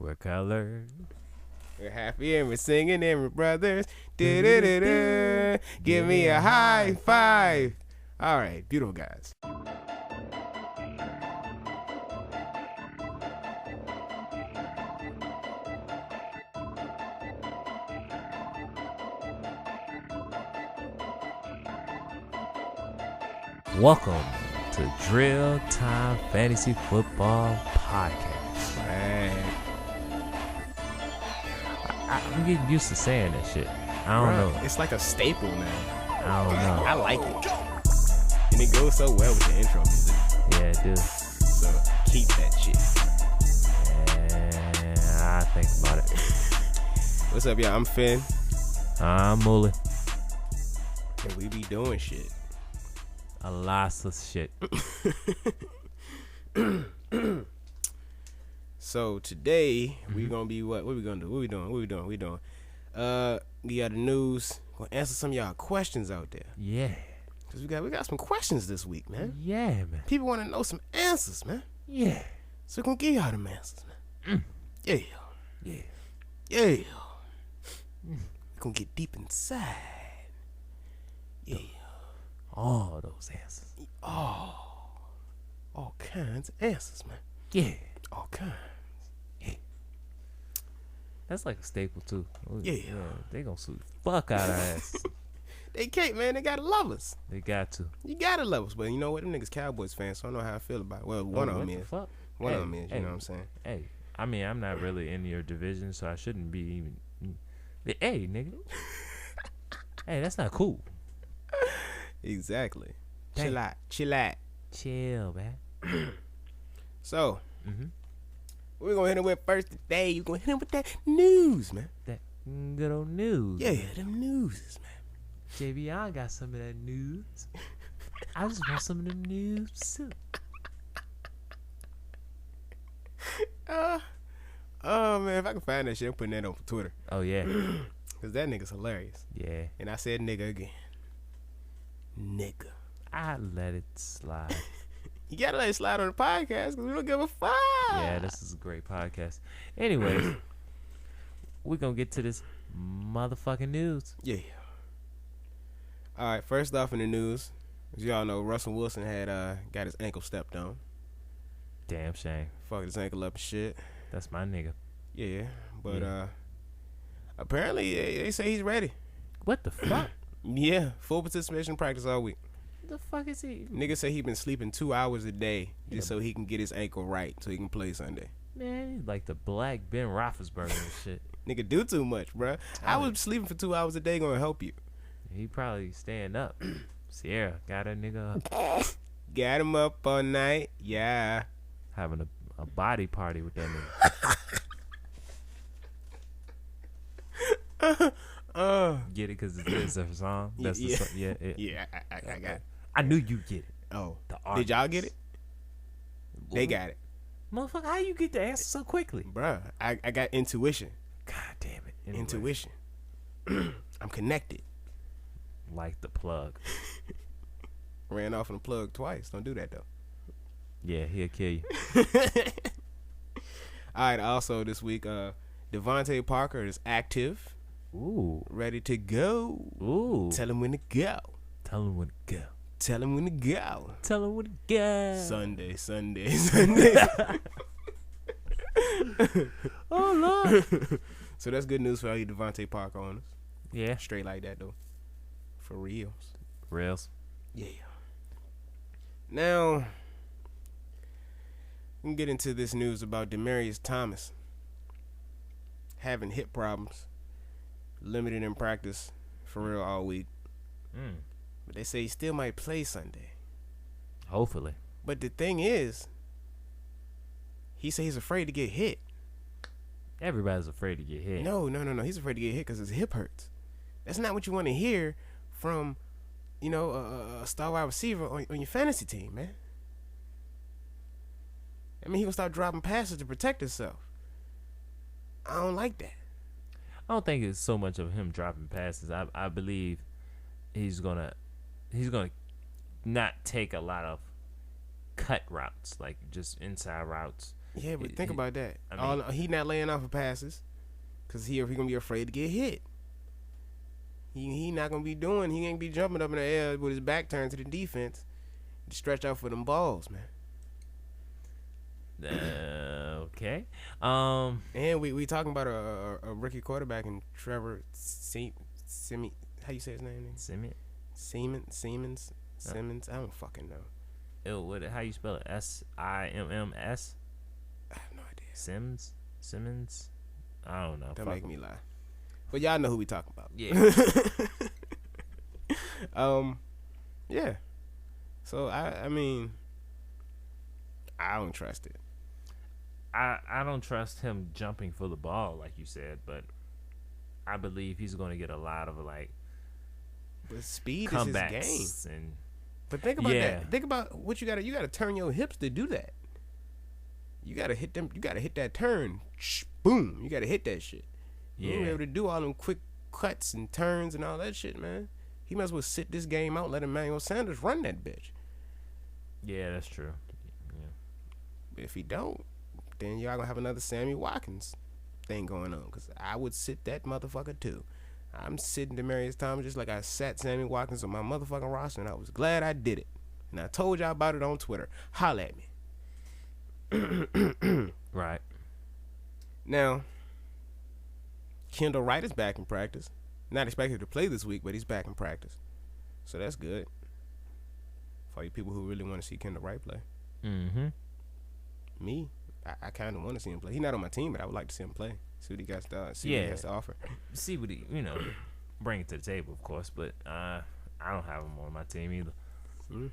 We're colored. We're happy and we're singing and we're brothers. Do-do-do-do. Give me a high five. All right, beautiful guys. Welcome to Drill Time Fantasy Football Podcast. Man. I'm getting used to saying that shit. I don't know. It's like a staple now. I don't know. I like it. And it goes so well with the intro music. Yeah, it does. So keep that shit. And I think about it. What's up, y'all? I'm Finn. I'm Mullen. And we be doing shit. A lot of shit. So today we gonna be what we gonna do? What we doing? We got the news. Gonna answer some of y'all questions out there. Yeah. Cause we got some questions this week, man. Yeah, man. People want to know some answers, man. Yeah. So we're gonna give y'all them answers, man. Yeah. Yeah. Yeah. We're gonna get deep inside. Yeah. All those answers. Oh. All kinds of answers, man. Yeah. All kinds. That's like a staple too. Yeah. They gonna sue the fuck out of our ass. They can't, man. They gotta love us. They got to. You gotta love us. But you know what? Them niggas Cowboys fans, so I don't know how I feel about it. Well, one of them is. Fuck? One of them is, you know what I'm saying? Hey, I mean, I'm not really in your division, so I shouldn't be even. Hey, nigga. Hey, that's not cool. Exactly. Dang. Chill out. Chill, man. So, we're gonna hit him with first today. You gonna hit him with that news, man. That good old news. Yeah, them news, man. JB, I got some of that news. I just want some of them news too. Oh man, if I can find that shit, I'm putting that on Twitter. Oh yeah. Cause that nigga's hilarious. Yeah. And I said nigga again. Nigga. I let it slide. You gotta let it slide on the podcast, cause we don't give a fuck. Yeah, this is a great podcast. Anyways, we're gonna get to this motherfucking news. Yeah. All right. First off in the news, as y'all know, Russell Wilson had got his ankle stepped on. Damn shame. Fucked his ankle up and shit. That's my nigga. Yeah, but Yeah. apparently they say he's ready. What the fuck? Yeah, full participation in practice all week. The fuck is he? Nigga say he been sleeping 2 hours a day just so he can get his ankle right so he can play Sunday. Man, he's like the black Ben Roethlisberger and shit. Nigga do too much, bruh. How was sleeping for 2 hours a day gonna help you? He probably staying up. Sierra got a nigga up. Got him up all night, yeah. Having a body party with that nigga. Get it because it's a song? That's yeah. the song. Yeah. Yeah, I got it. I knew you get it. Oh, The did y'all artist. get it? They got it. Motherfucker, how you get the answer so quickly? Bruh, I got intuition. God damn it. Anyway, Intuition. I'm connected. like the plug. Ran off on the plug twice. Don't do that, though. Yeah, he'll kill you. All right, also this week, Devontae Parker is active, Ooh. ready to go. Ooh. Tell him when to go. Tell him when to go. Tell him when to go. Tell him when to go. Sunday. Oh, Lord. So that's good news for all you Devontae Parker owners. Yeah. Straight like that, though. For reals. Rails. Yeah. Now, we can get into this news about Demaryius Thomas having hip problems, limited in practice for real all week. But they say he still might play Sunday. Hopefully. But the thing is, he said he's afraid to get hit. Everybody's afraid to get hit. No. He's afraid to get hit because his hip hurts. That's not what you want to hear from, a star wide receiver on your fantasy team, man. I mean, he gonna start dropping passes to protect himself. I don't like that. I don't think it's so much of him dropping passes. I believe he's gonna not take a lot of cut routes, like just inside routes. Yeah, but think about that. I mean, He not laying off of passes because he gonna be afraid to get hit. He not gonna be doing. He ain't be jumping up in the air with his back turned to the defense to stretch out for them balls, man. Okay. And we talking about a rookie quarterback in Trevor Simi. How you say his name? Simmons. I don't fucking know. How you spell it? Simms? I have no idea. Simmons. I don't know. Don't make me lie. But y'all know who we talking about. Yeah. Yeah. So I mean, I don't trust it. I don't trust him jumping for the ball like you said, but I believe he's going to get a lot of But speed comebacks is his game. and But think about that. Think about what you got to turn your hips to do that. You got to hit them. You got to hit that turn. Boom. You got to hit that shit. You ain't able to do all them quick cuts and turns and all that shit, man. He might as well sit this game out and let Emmanuel Sanders run that bitch. Yeah, that's true. Yeah. But if he don't, then y'all gonna have another Sammy Watkins thing going on. Because I would sit that motherfucker too. I'm sitting Demaryius Thomas just like I sat Sammy Watkins on my motherfucking roster, and I was glad I did it. And I told y'all about it on Twitter. Holla at me. Right. Now, Kendall Wright is back in practice. Not expected to play this week, but he's back in practice. So that's good. For you people who really want to see Kendall Wright play. Mm-hmm. Me, I kind of want to see him play. He's not on my team, but I would like to see him play. See what he got to see what he has to offer. See what he, bring it to the table, of course. But I don't have him on my team either. Mm-hmm.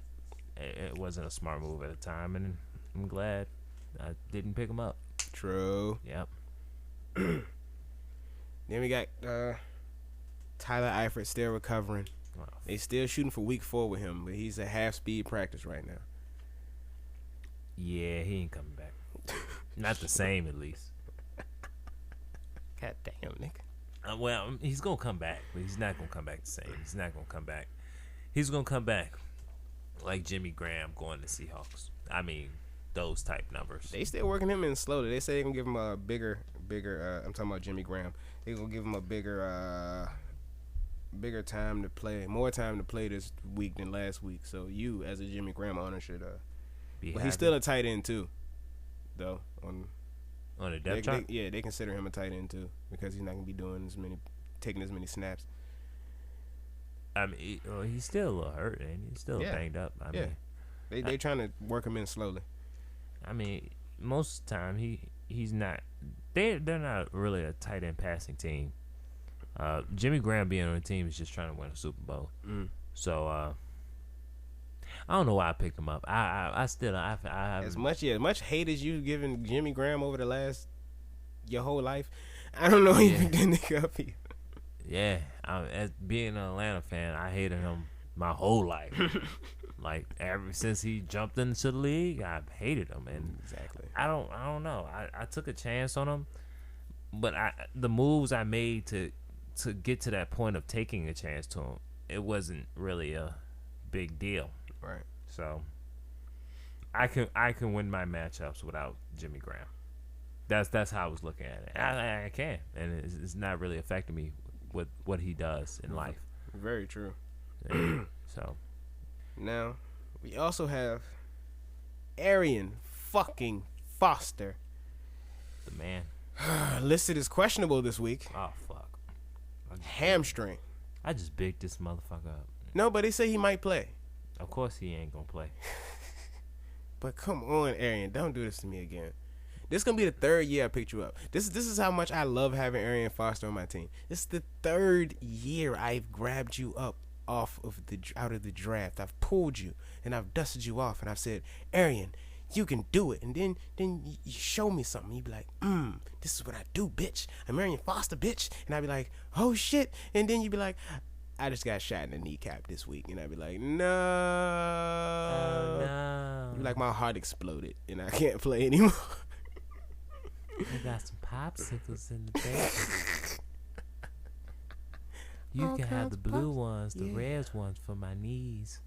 It wasn't a smart move at the time, and I'm glad I didn't pick him up. True. Yep. Then we got Tyler Eifert still recovering. Wow. They still shooting for week 4 with him, but he's at half-speed practice right now. Yeah, he ain't coming back. Not the same, at least. God damn, nigga. Well, he's going to come back, but he's not going to come back the same. He's not going to come back. He's going to come back like Jimmy Graham going to Seahawks. I mean, those type numbers. They still working him in slowly. They say they're going to give him a bigger, I'm talking about Jimmy Graham. They're going to give him a bigger time to play, more time to play this week than last week. So you, as a Jimmy Graham owner, should be but happy. He's still a tight end too, though. On the depth chart? They consider him a tight end too because he's not gonna be taking as many snaps. I mean, he's still a little hurt and he's still banged up. I mean, they trying to work him in slowly. I mean, most of the time he's not. They're not really a tight end passing team. Jimmy Graham being on the team is just trying to win a Super Bowl. So I don't know why I picked him up. I as much hate as you giving Jimmy Graham over your whole life, I don't know you picked that nigga up here. Yeah, as being an Atlanta fan, I hated him my whole life. Like ever since he jumped into the league, I've hated him, and exactly. I don't know. I took a chance on him, but the moves I made to get to that point of taking a chance to him, it wasn't really a big deal. Right. So I can win my matchups without Jimmy Graham. That's how I was looking at it. I can, and it's not really affecting me with what he does in life. Very true. So now we also have Arian fucking Foster, the man, listed as questionable this week. Oh fuck, hamstring. I just bigged this motherfucker up. No, but they say he might play. Of course he ain't gonna play. But come on, Arian, don't do this to me again. This is gonna be the 3rd year I picked you up. This is how much I love having Arian Foster on my team. This is the 3rd year I've grabbed you up out of the draft. I've pulled you and I've dusted you off and I've said, Arian, you can do it. And then you show me something. You be like, this is what I do, bitch. I'm Arian Foster, bitch. And I'd be like, oh shit. And then you'd be like, I just got shot in the kneecap this week. And I'd be like, no. Oh, no. You'd be like, my heart exploded and I can't play anymore. I got some popsicles in the basement. You can have the blue ones, the red ones for my knees.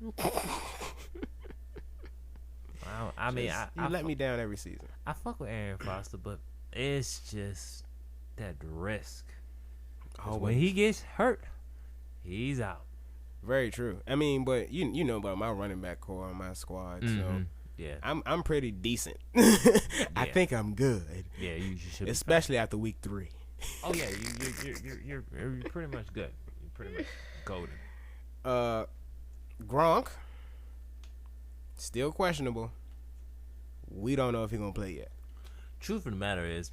I I mean, you let me down every season. I fuck with Aaron Foster, but it's just that risk. When he gets hurt, he's out. Very true. I mean, but you know about my running back core on my squad, so yeah, I'm pretty decent. I think I'm good. Yeah, you should. Especially after week 3. Oh yeah, you're pretty much good. You're pretty much golden. Gronk still questionable. We don't know if he's gonna play yet. Truth of the matter is,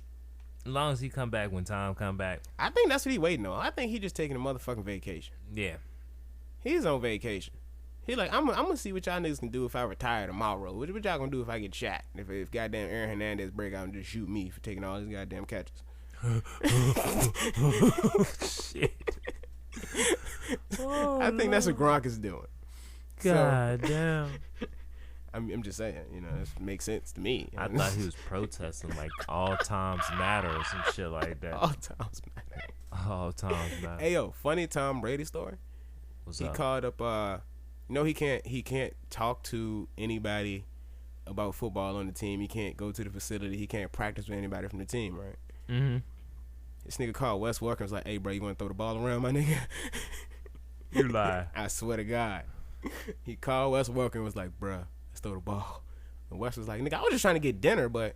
as long as he come back when Tom come back, I think that's what he waiting on. I think he just taking a motherfucking vacation. Yeah, he's on vacation. He like, I'm gonna see what y'all niggas can do if I retire tomorrow. What y'all gonna do if I get shot? If goddamn Aaron Hernandez break out and just shoot me for taking all his goddamn catches. Shit. I think that's what Gronk is doing. God damn. I'm just saying, it makes sense to me. I thought he was protesting like all times matter or some shit like that. All times matter. All times matter. Hey yo, funny Tom Brady story. What's he up? called up he can't talk to anybody about football on the team. He can't go to the facility. He can't practice with anybody from the team, right? Mm-hmm. This nigga called Wes Welker and was like, hey bro, you wanna throw the ball around, my nigga? You lie. I swear to God. He called Wes Welker and was like, bruh, let's throw the ball. And Wes was like, nigga, I was just trying to get dinner, but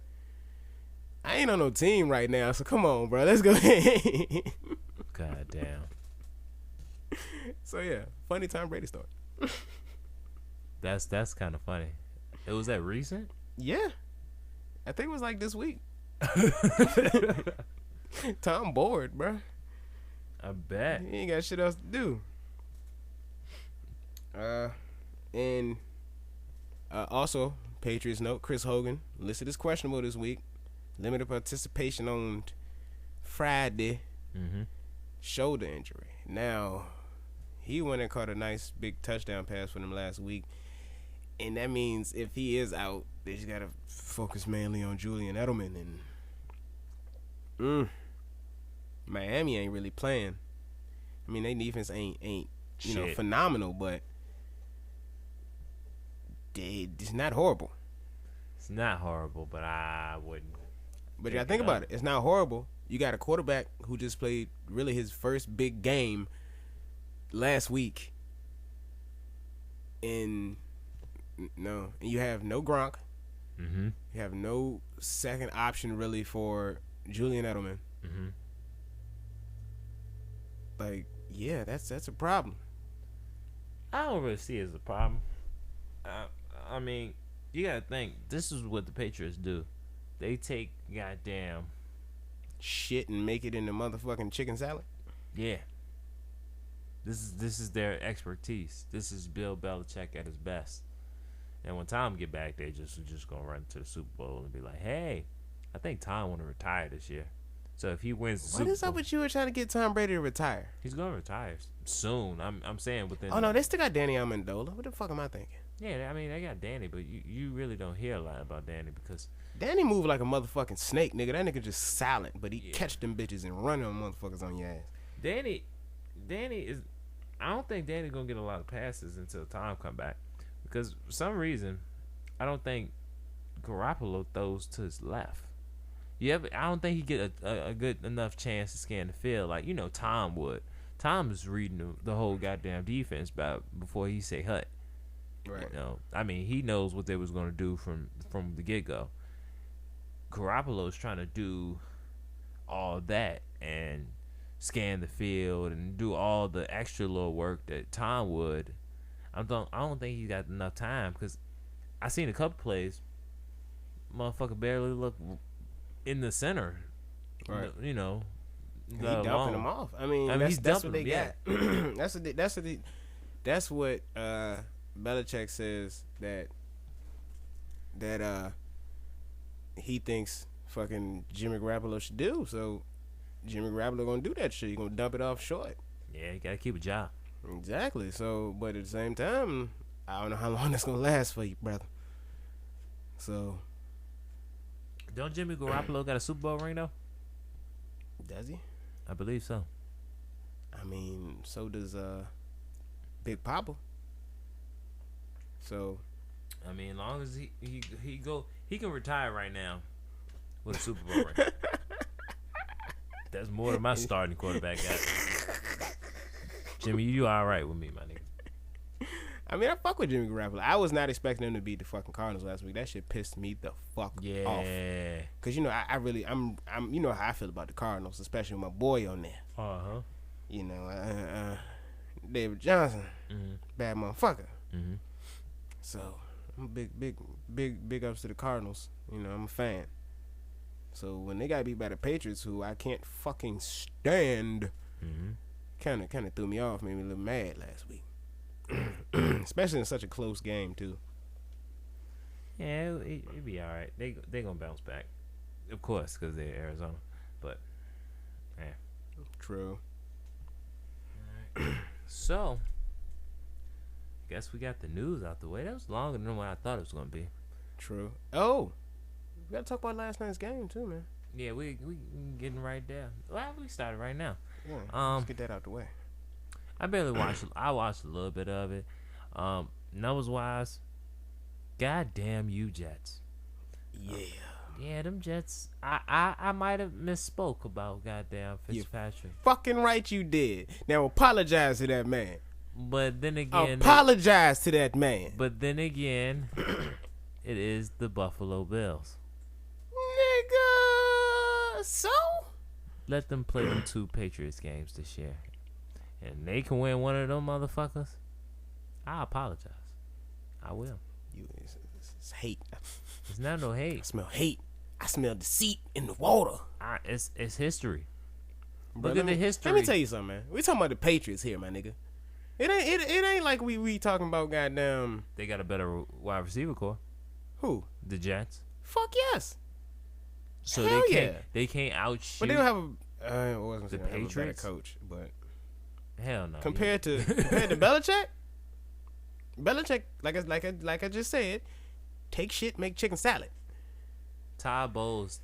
I ain't on no team right now, so come on, bro, let's go ahead. God damn. So yeah, funny Tom Brady story. That's kind of funny. It was that recent? Yeah, I think it was like this week. Tom bored, bro. I bet he ain't got shit else to do. And also, Patriots note: Chris Hogan listed as questionable this week. Limited participation on Friday. Mm-hmm. Shoulder injury. Now, he went and caught a nice big touchdown pass for them last week, and that means if he is out, they just gotta focus mainly on Julian Edelman, and Miami ain't really playing. I mean, their defense ain't phenomenal, but it's not horrible. It's not horrible, but I wouldn't. But you gotta think about it. It's not horrible. You got a quarterback who just played really his first big game last week, and you have no Gronk. Mm-hmm. You have no second option really for Julian Edelman. Mm-hmm. Like, yeah, that's a problem. I don't really see it as a problem. I mean, you gotta think, this is what the Patriots do. They take goddamn shit and make it into motherfucking chicken salad. Yeah. This is their expertise. This is Bill Belichick at his best. And when Tom get back, they just gonna run to the Super Bowl and be like, hey, I think Tom want to retire this year. So if he wins the Super Bowl, what is up with you trying to get Tom Brady to retire? He's gonna retire soon. I'm saying within. Oh no, they still got Danny Amendola. What the fuck am I thinking? Yeah, I mean they got Danny, but you really don't hear a lot about Danny because Danny move like a motherfucking snake, nigga. That nigga just silent, but he catch them bitches and run them motherfuckers on your ass. Danny is. I don't think Danny gonna get a lot of passes until Tom come back because for some reason I don't think Garoppolo throws to his left. I don't think he get a good enough chance to scan the field like Tom would. Tom is reading the whole goddamn defense before he say hut. Right. I mean he knows what they was gonna do from the get go. Garoppolo's trying to do all that and scan the field and do all the extra little work that Tom would. I don't think he got enough time because I seen a couple plays. Motherfucker barely look in the center. Right. He dumping them off. I mean that's what they got. that's what Belichick says that he thinks fucking Jimmy Garoppolo should do. So Jimmy Garoppolo gonna do that shit. He gonna dump it off short. Yeah, you gotta keep a job. Exactly. So, but at the same time, I don't know how long that's gonna last for you, brother. So, don't Jimmy Garoppolo got a Super Bowl ring though? Does he? I believe so. I mean, so does Big Papa. So, I mean, as long as he can retire right now with a Super Bowl ring. That's more than my starting quarterback got. Jimmy, you all right with me, my nigga? I mean, I fuck with Jimmy Garoppolo. I was not expecting him to beat the fucking Cardinals last week. That shit pissed me the fuck off. Cause you know, I'm you know how I feel about the Cardinals, especially with my boy on there. You know, David Johnson, bad motherfucker. So I'm big ups to the Cardinals. You know, I'm a fan. So when they got beat by the Patriots, who I can't fucking stand, kind of threw me off, made me a little mad last week. Especially in such a close game too. Yeah, it'd be all right. They gonna bounce back, of course, because they're Arizona. But yeah, true. All right. So, guess we got the news out the way. That was longer than what I thought it was gonna be. True. Oh, we gotta talk about last night's game too, man. Yeah, we getting right there. Well, we started right now. Yeah, let's get that out the way. I barely watched. I watched a little bit of it. Numbers wise, goddamn you Jets. Yeah, them Jets. I might have misspoke about goddamn Fitzpatrick. You're fucking right, you did. Now apologize to that man. But then again, apologize to that man. But then again, it is the Buffalo Bills. Nigga, so let them play them 2 Patriots games this year. And they can win one of them motherfuckers, I apologize. I will. It's hate. It's not no hate. I smell hate. I smell deceit in the water. It's history. Bro, Look at the history. Let me tell you something, man. We talking about the Patriots here, my nigga. It ain't like we talking about goddamn. They got a better wide receiver core. Who? The Jets. Fuck yes. So Hell they can't outshoot. But they don't have the Patriots have a better coach, but. Hell no. Compared to Belichick, like I just said, take shit, make chicken salad. Todd Bowles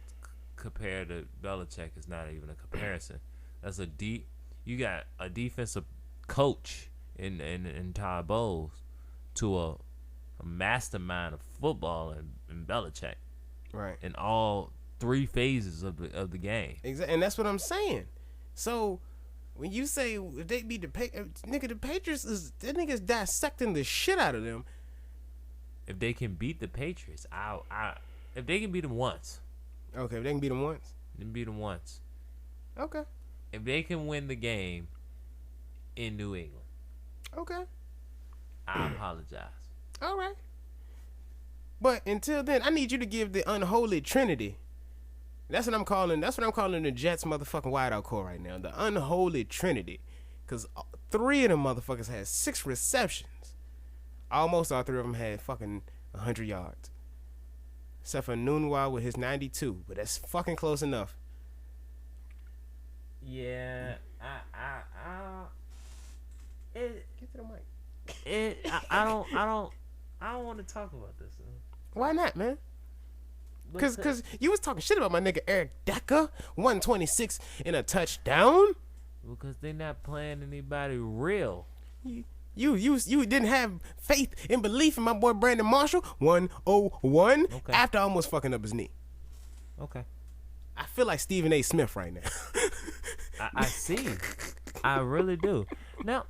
compared to Belichick is not even a comparison. That's you got a defensive coach in Todd Bowles to a mastermind of football in Belichick. Right. In all 3 phases of the game. Exactly, and that's what I'm saying. So. When you say if they beat the Patriots that nigga's dissecting the shit out of them. If they can beat the Patriots, if they can beat them once. Okay, if they can beat them once. Then beat them once. Okay. If they can win the game in New England. Okay. I apologize. All right. But until then, I need you to give the unholy trinity. That's what I'm calling the Jets motherfucking wideout core right now. The unholy trinity. Because 3 of them motherfuckers had 6 receptions. Almost all 3 of them had fucking 100 yards. Except for Nunwa with his 92. But that's fucking close enough. Yeah. Get to the mic. I don't want to talk about this. Why not, man? Cause you was talking shit about my nigga Eric Decker, 126 in a touchdown. Because they not playing anybody real. You didn't have faith and belief in my boy Brandon Marshall, 101, after almost fucking up his knee. Okay. I feel like Stephen A. Smith right now. I see. I really do. No.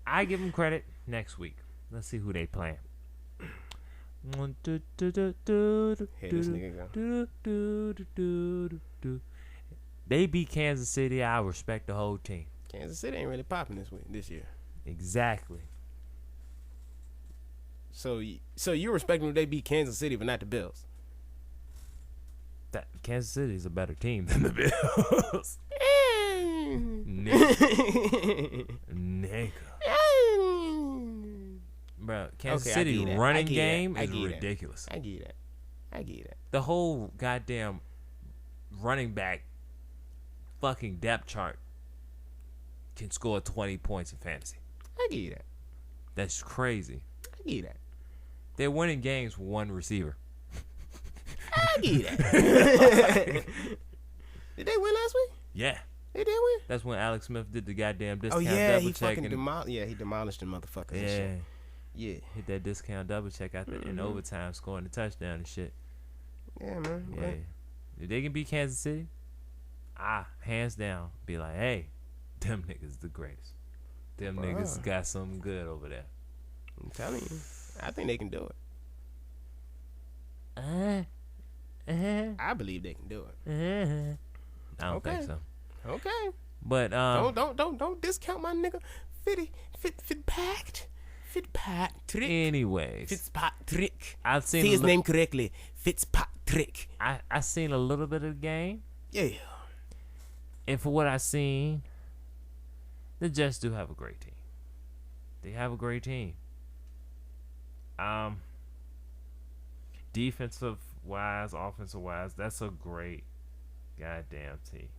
I give him credit next week. Let's see who they playing. Here this nigga go. They beat Kansas City. I respect the whole team. Kansas City ain't really popping this year. Exactly. So you're respecting when they beat Kansas City, but not the Bills. That Kansas City is a better team than the Bills. Nigga. Bro, Kansas City running game is ridiculous. I get that. The whole goddamn running back fucking depth chart can score 20 points in fantasy. I get that. That's crazy. I get that. They're winning games with 1 receiver. I get that. Did they win last week? Yeah. They did win? That's when Alex Smith did the goddamn discount double check. He demolished the motherfuckers. Yeah. Yeah. Hit that discount double check out there in overtime, scoring the touchdown and shit. Yeah, man. Yeah. If they can beat Kansas City, hands down, be like, hey, them niggas the greatest. Them niggas got something good over there. I'm telling you. I think they can do it. I believe they can do it. I don't think so. Okay. But don't discount my nigga Fitzpatrick. Anyways, Fitzpatrick. I've seen Say his name correctly. Fitzpatrick. I seen a little bit of the game. Yeah. And for what I seen, the Jets do have a great team. They have a great team. Defensive wise, offensive wise, that's a great goddamn team.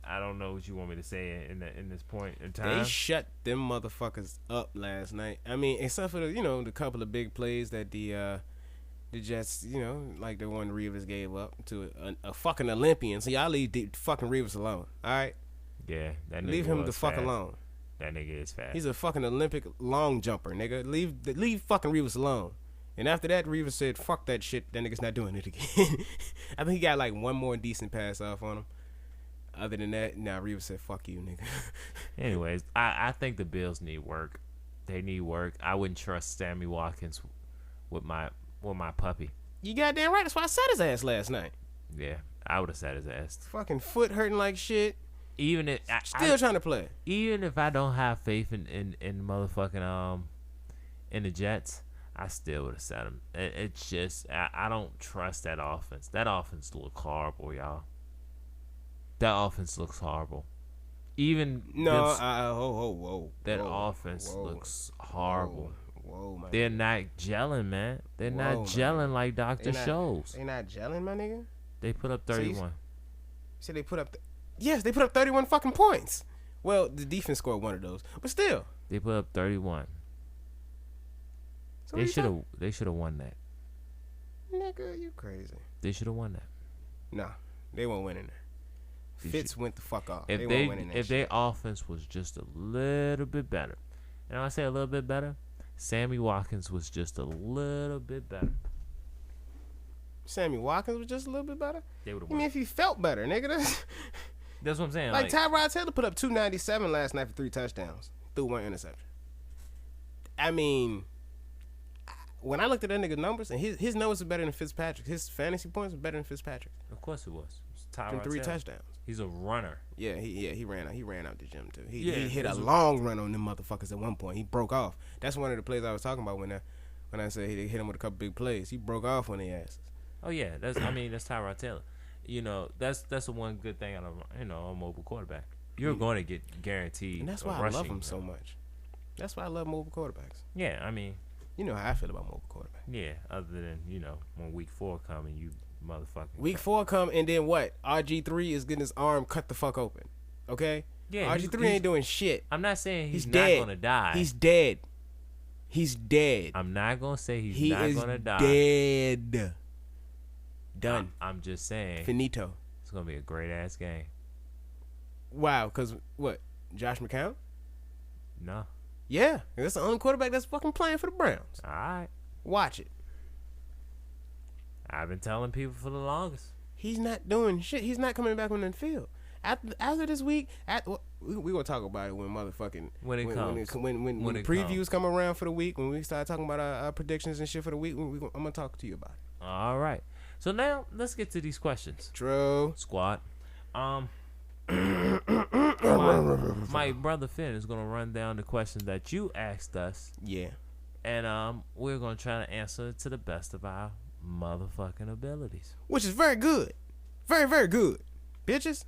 I don't know what you want me to say in this point in time. They shut them motherfuckers up last night. I mean, except for the couple of big plays that the Jets, like the one Rivers gave up to a fucking Olympian. So y'all leave the fucking Rivers alone. All right. Yeah, that nigga leave him the fuck fast. alone. That nigga is fast. He's a fucking Olympic long jumper, nigga. Leave fucking Rivers alone. And after that, Rivers said, "Fuck that shit. That nigga's not doing it again." I think he got like one more decent pass off on him. Other than that, Rivers said, "Fuck you, nigga." Anyways, I think the Bills need work. They need work. I wouldn't trust Sammy Watkins with my puppy. You goddamn right. That's why I sat his ass last night. Yeah, I would have sat his ass. Fucking foot hurting like shit. Even if still trying to play. Even if I don't have faith in motherfucking in the Jets, I still would have sat him. It's just I don't trust that offense. That offense looks horrible, y'all. That offense looks horrible. Even whoa. That offense looks horrible. Whoa, my They're not gelling, man. They're not gelling like Dr. Shows. They not gelling, my nigga. They put up 31. So they put up. Yes, they put up 31 fucking points. Well, the defense scored one of those, but still. They put up 31. So they should have won that. Nigga, you crazy. They should have won that. Nah, they won't win in there. Fitz went the fuck off. If their offense was just a little bit better, and when I say a little bit better, Sammy Watkins was just a little bit better. Sammy Watkins was just a little bit better? They would have won. I mean, if he felt better, nigga. That's what I'm saying. Like Tyrod Taylor put up 297 last night for 3 touchdowns. Threw 1 interception. I mean, when I looked at that nigga's numbers, and his numbers are better than Fitzpatrick. His fantasy points are better than Fitzpatrick. Of course it was. Tyrod 3 touchdowns. He's a runner. Yeah, he ran out the gym too. He hit a long run on them motherfuckers at one point. He broke off. That's one of the plays I was talking about when I said he hit him with a couple big plays. He broke off on the asses. Oh yeah, that's Tyrod Taylor. That's the one good thing out of a mobile quarterback. You're going to get guaranteed. And that's why I love him so much. That's why I love mobile quarterbacks. Yeah, I mean, you know how I feel about mobile quarterbacks. Yeah, other than when week 4 come and you motherfucking week 4 come and then what? RG3 is getting his arm cut the fuck open. Okay? Yeah, RG3 ain't doing shit. I'm not saying he's not dead. Gonna die. He's dead. He's dead. I'm not gonna say he's not gonna die. Dead. Done. I'm just saying. Finito. It's gonna be a great ass game. Wow, cause what? Josh McCown? No. Yeah, that's the only quarterback that's fucking playing for the Browns. All right. Watch it. I've been telling people for the longest. He's not doing shit. He's not coming back on the field. After this week, we gonna talk about it when motherfucking when previews come around for the week. When we start talking about our predictions and shit for the week, I'm gonna talk to you about it. All right. So now let's get to these questions. True. Squad. My brother Finn is gonna run down the questions that you asked us. Yeah. And we're gonna try to answer it to the best of our motherfucking abilities. Which is very good. Very, very good. Bitches.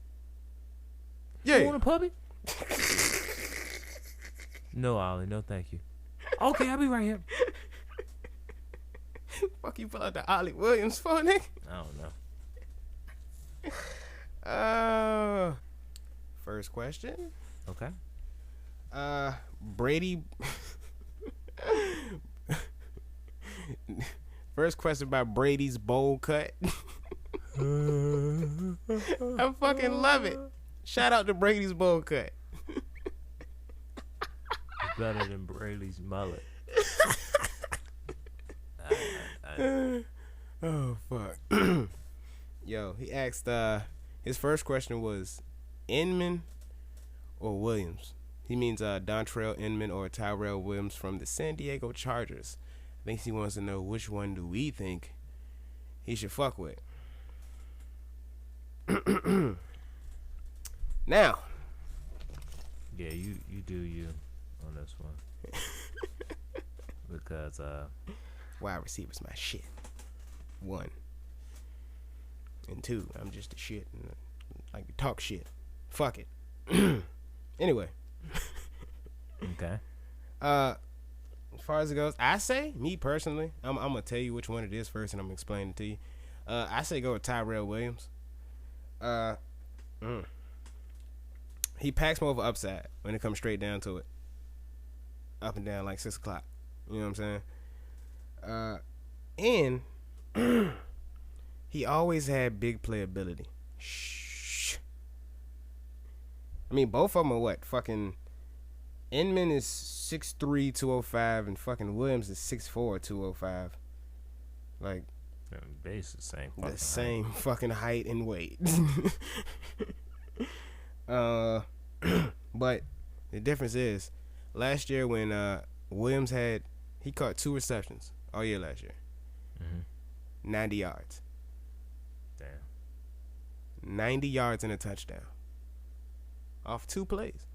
Yeah. You want a puppy? No, Ollie. No, thank you. Okay, I'll be right here. Fuck you pull out the Ollie Williams for, nigga? I don't know. First question. Okay. Brady. First question about Brady's bowl cut. I fucking love it. Shout out to Brady's bowl cut. better than Brayley's mullet. Oh fuck. Yo, he asked. His first question was, Inman or Williams? He means Dontrell Inman or Tyrell Williams from the San Diego Chargers. I think he wants to know which one do we think he should fuck with. Now. Yeah, you do you on this one. Because wide receivers my shit. 1. And 2, I'm just a shit and like to talk shit. Fuck it. Anyway. Okay. As far as it goes, I say, me personally, I'm gonna tell you which one it is first, and I'm gonna explain it to you. I say go with Tyrell Williams. He packs more of an upside when it comes straight down to it. Up and down like 6 o'clock. You know what I'm saying? And he always had big playability. Shh. I mean, both of them are what? Fucking Inman is 6'3", 205, and fucking Williams is 6'4", 205. Like, they the same. The same height. Fucking height and weight. But the difference is, last year when Williams he caught 2 receptions all year last year. 90 yards. Damn. 90 yards and a touchdown. Off 2 plays.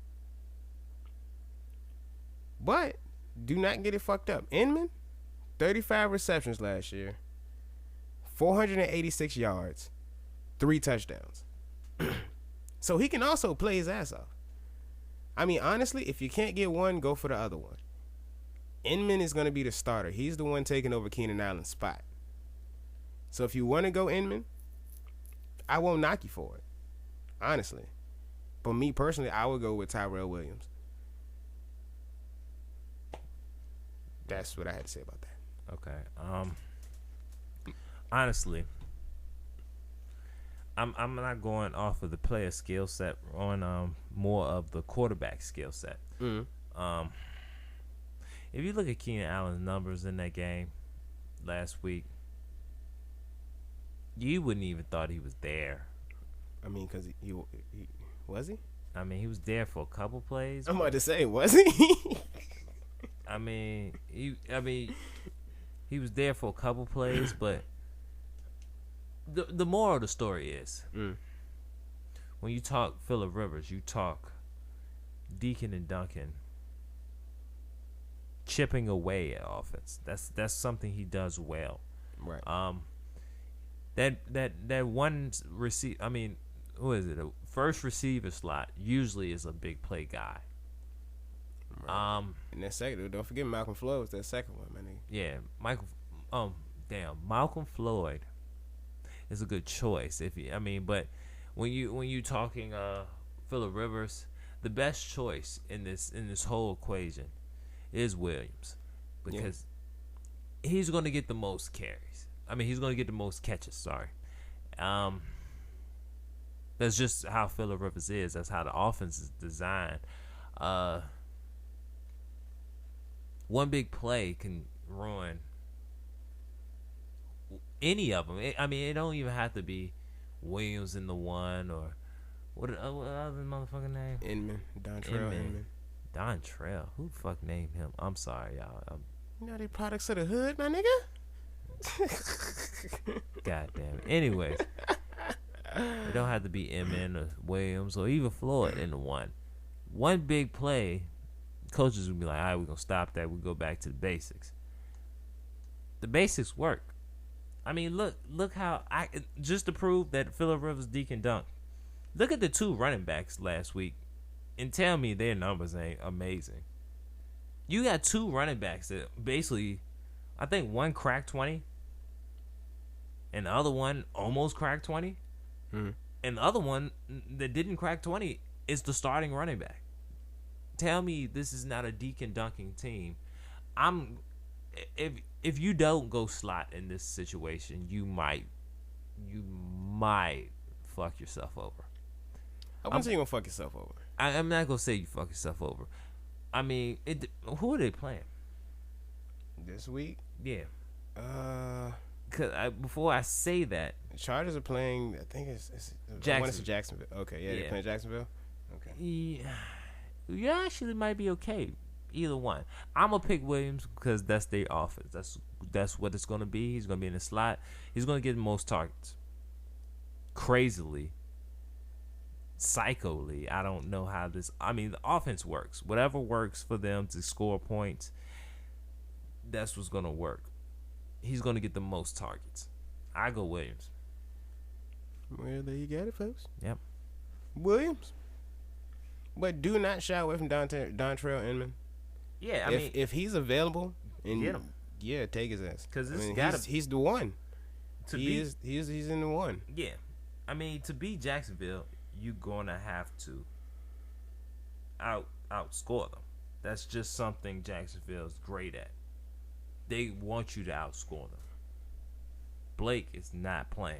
But do not get it fucked up. Inman, 35 receptions last year, 486 yards, 3 touchdowns. So he can also play his ass off. I mean, honestly, if you can't get one, go for the other one. Inman is going to be the starter. He's the one taking over Keenan Allen's spot. So if you want to go Inman, I won't knock you for it. Honestly. But me personally, I would go with Tyrell Williams. That's what I had to say about that. Okay. Honestly, I'm not going off of the player skill set, on more of the quarterback skill set. Mm-hmm. If you look at Keenan Allen's numbers in that game last week, you wouldn't even thought he was there. I mean, because he was he? I mean, he was there for a couple plays. I'm about to say, was he? I mean, he was there for a couple plays, but the moral of the story is, when you talk Phillip Rivers, you talk Deacon and Duncan chipping away at offense. That's something he does well. Right. That one receive. I mean, who is it? The first receiver slot usually is a big play guy. Right. And that second, don't forget Malcolm Floyd was that second one, my nigga. Yeah, Malcolm Floyd is a good choice. But when you talking Phillip Rivers, the best choice in this whole equation is Williams, because he's going to get the most carries. I mean, he's going to get the most catches. Sorry, that's just how Phillip Rivers is. That's how the offense is designed. One big play can ruin any of them. It don't even have to be Williams in the one, or what other motherfucking name? Inman. Dontrell Inman. Dontrell. Who the fuck named him? I'm sorry, y'all. You know they products of the hood, my nigga? God damn it. Anyways, it don't have to be Inman or Williams or even Floyd in the one. One big play, coaches will be like, all right, we're going to stop that. We go back to the basics. The basics work. I mean, look how just to prove that Phillip Rivers Deacon dunk. Look at the 2 running backs last week and tell me their numbers ain't amazing. You got 2 running backs that basically, I think one cracked 20 and the other one almost cracked 20. Mm-hmm. And the other one that didn't crack 20 is the starting running back. Tell me this is not a Deacon dunking team. If you don't go slot in this situation, you might fuck yourself over. I wouldn't say you're gonna fuck yourself over. I'm not gonna say you fuck yourself over. I mean, who are they playing this week? Yeah. Cause before I say that, the Chargers are playing. I think it's Jacksonville. Okay, yeah, they're playing Jacksonville. Okay. Yeah, you actually might be okay. Either one. I'm gonna pick Williams because that's their offense. That's what it's gonna be. He's gonna be in the slot. He's gonna get the most targets. Crazily, psychically, I don't know how this. I mean, the offense works. Whatever works for them to score points, that's what's gonna work. He's gonna get the most targets. I go Williams. Well, there you got it, folks. Yep. Williams. But do not shy away from Dontrell Inman. Yeah, if he's available, and get him. Yeah, take his ass. Because he's the one. He's in the one. Yeah, I mean, to beat Jacksonville, you're gonna have to outscore them. That's just something Jacksonville's great at. They want you to outscore them. Blake is not playing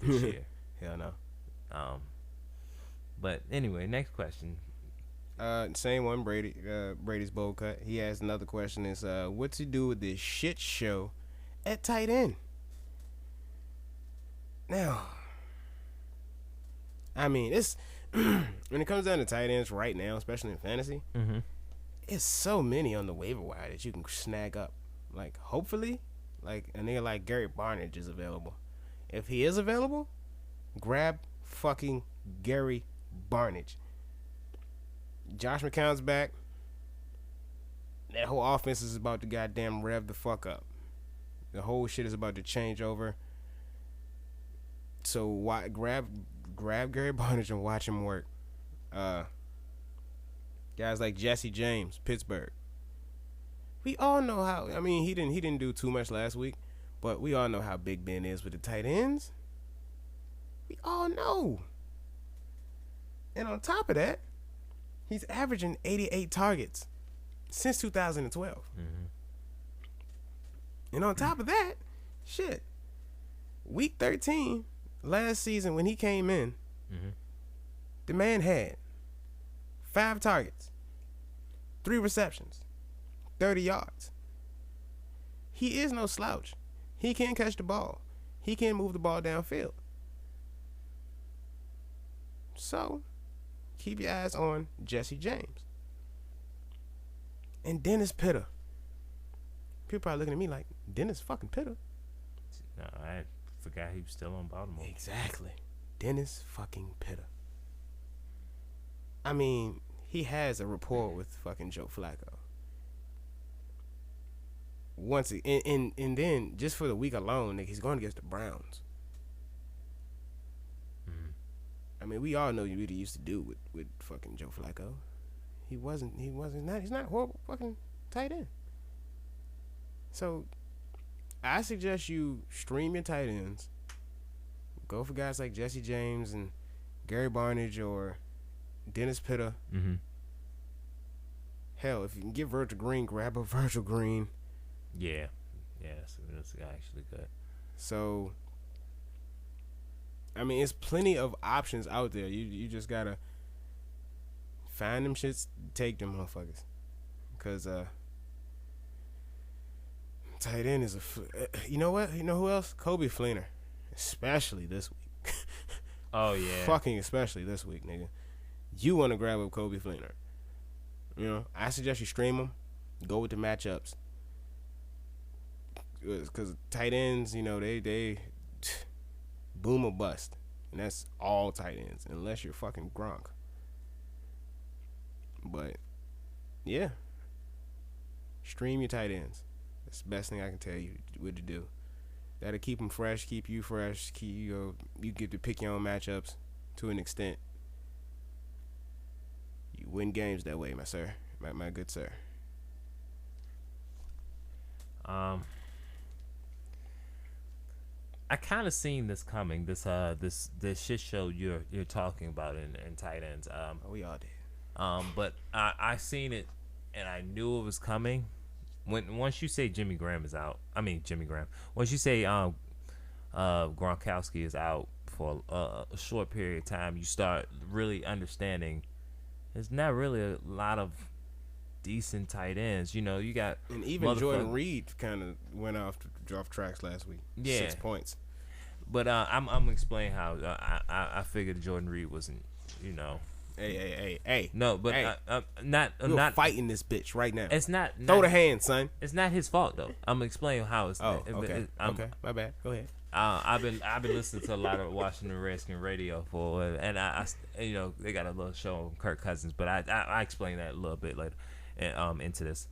this year. Hell no. But anyway, next question. Same one, Brady's bowl cut. He has another question. Is what's he do with this shit show at tight end? Now, I mean, it's when it comes down to tight ends right now, especially in fantasy, it's so many on the waiver wire that you can snag up. Like, hopefully, like a nigga like Gary Barnidge is available. If he is available, grab fucking Gary Barnidge. Josh McCown's back. That whole offense is about to goddamn rev the fuck up. The whole shit is about to change over. So why grab Gary Barnidge and watch him work. Guys like Jesse James, Pittsburgh. We all know how. I mean, he didn't do too much last week, but we all know how Big Ben is with the tight ends. We all know. And on top of that, he's averaging 88 targets since 2012. And on top of that, shit, week 13 last season when he came in, the man had 5 targets, 3 receptions, 30 yards. He is no slouch. He can catch the ball. He can move the ball downfield. So, keep your eyes on Jesse James. And Dennis Pitta. People probably looking at me like, Dennis fucking Pitta? No, I forgot he was still on Baltimore. Exactly. Dennis fucking Pitta. I mean, he has a rapport with fucking Joe Flacco. And then, just for the week alone, nigga, he's going against the Browns. I mean, we all know what he used to do with fucking Joe Flacco. He's not a horrible fucking tight end. So, I suggest you stream your tight ends. Go for guys like Jesse James and Gary Barnidge or Dennis Pitta. Hell, if you can get Virgil Green, grab a Virgil Green. Yeah, that's actually good. So, I mean, it's plenty of options out there. You just gotta find them shits, take them motherfuckers. Because tight end is you know what? You know who else? Kobe Fleener. Especially this week. Oh, yeah. Fucking especially this week, nigga. You want to grab up Kobe Fleener. You know, I suggest you stream him. Go with the matchups. Because tight ends, you know, they boom or bust. And that's all tight ends. Unless you're fucking Gronk. But, yeah. Stream your tight ends. That's the best thing I can tell you what to do. That'll keep them fresh, keep you fresh. You get to pick your own matchups to an extent. You win games that way, my sir. My good sir. I kind of seen this coming. This shit show you're talking about in tight ends. We all did. But I seen it and I knew it was coming. Once you say Jimmy Graham is out, once you say Gronkowski is out for a short period of time, you start really understanding there's not really a lot of decent tight ends. You know, you got and even Jordan Reed kind of went off tracks last week. Yeah, 6 points. But I'm explaining how I figured Jordan Reed wasn't. You know. Hey. No, but hey. I'm not fighting this bitch right now. It's not. Throw the hand, son. It's not his fault though. I'm explaining how it's. Oh, okay. Okay, my bad. Go ahead. I've been listening to a lot of Washington Redskins radio for, and I you know, they got a little show on Kirk Cousins, but I explain that a little bit later, and into this,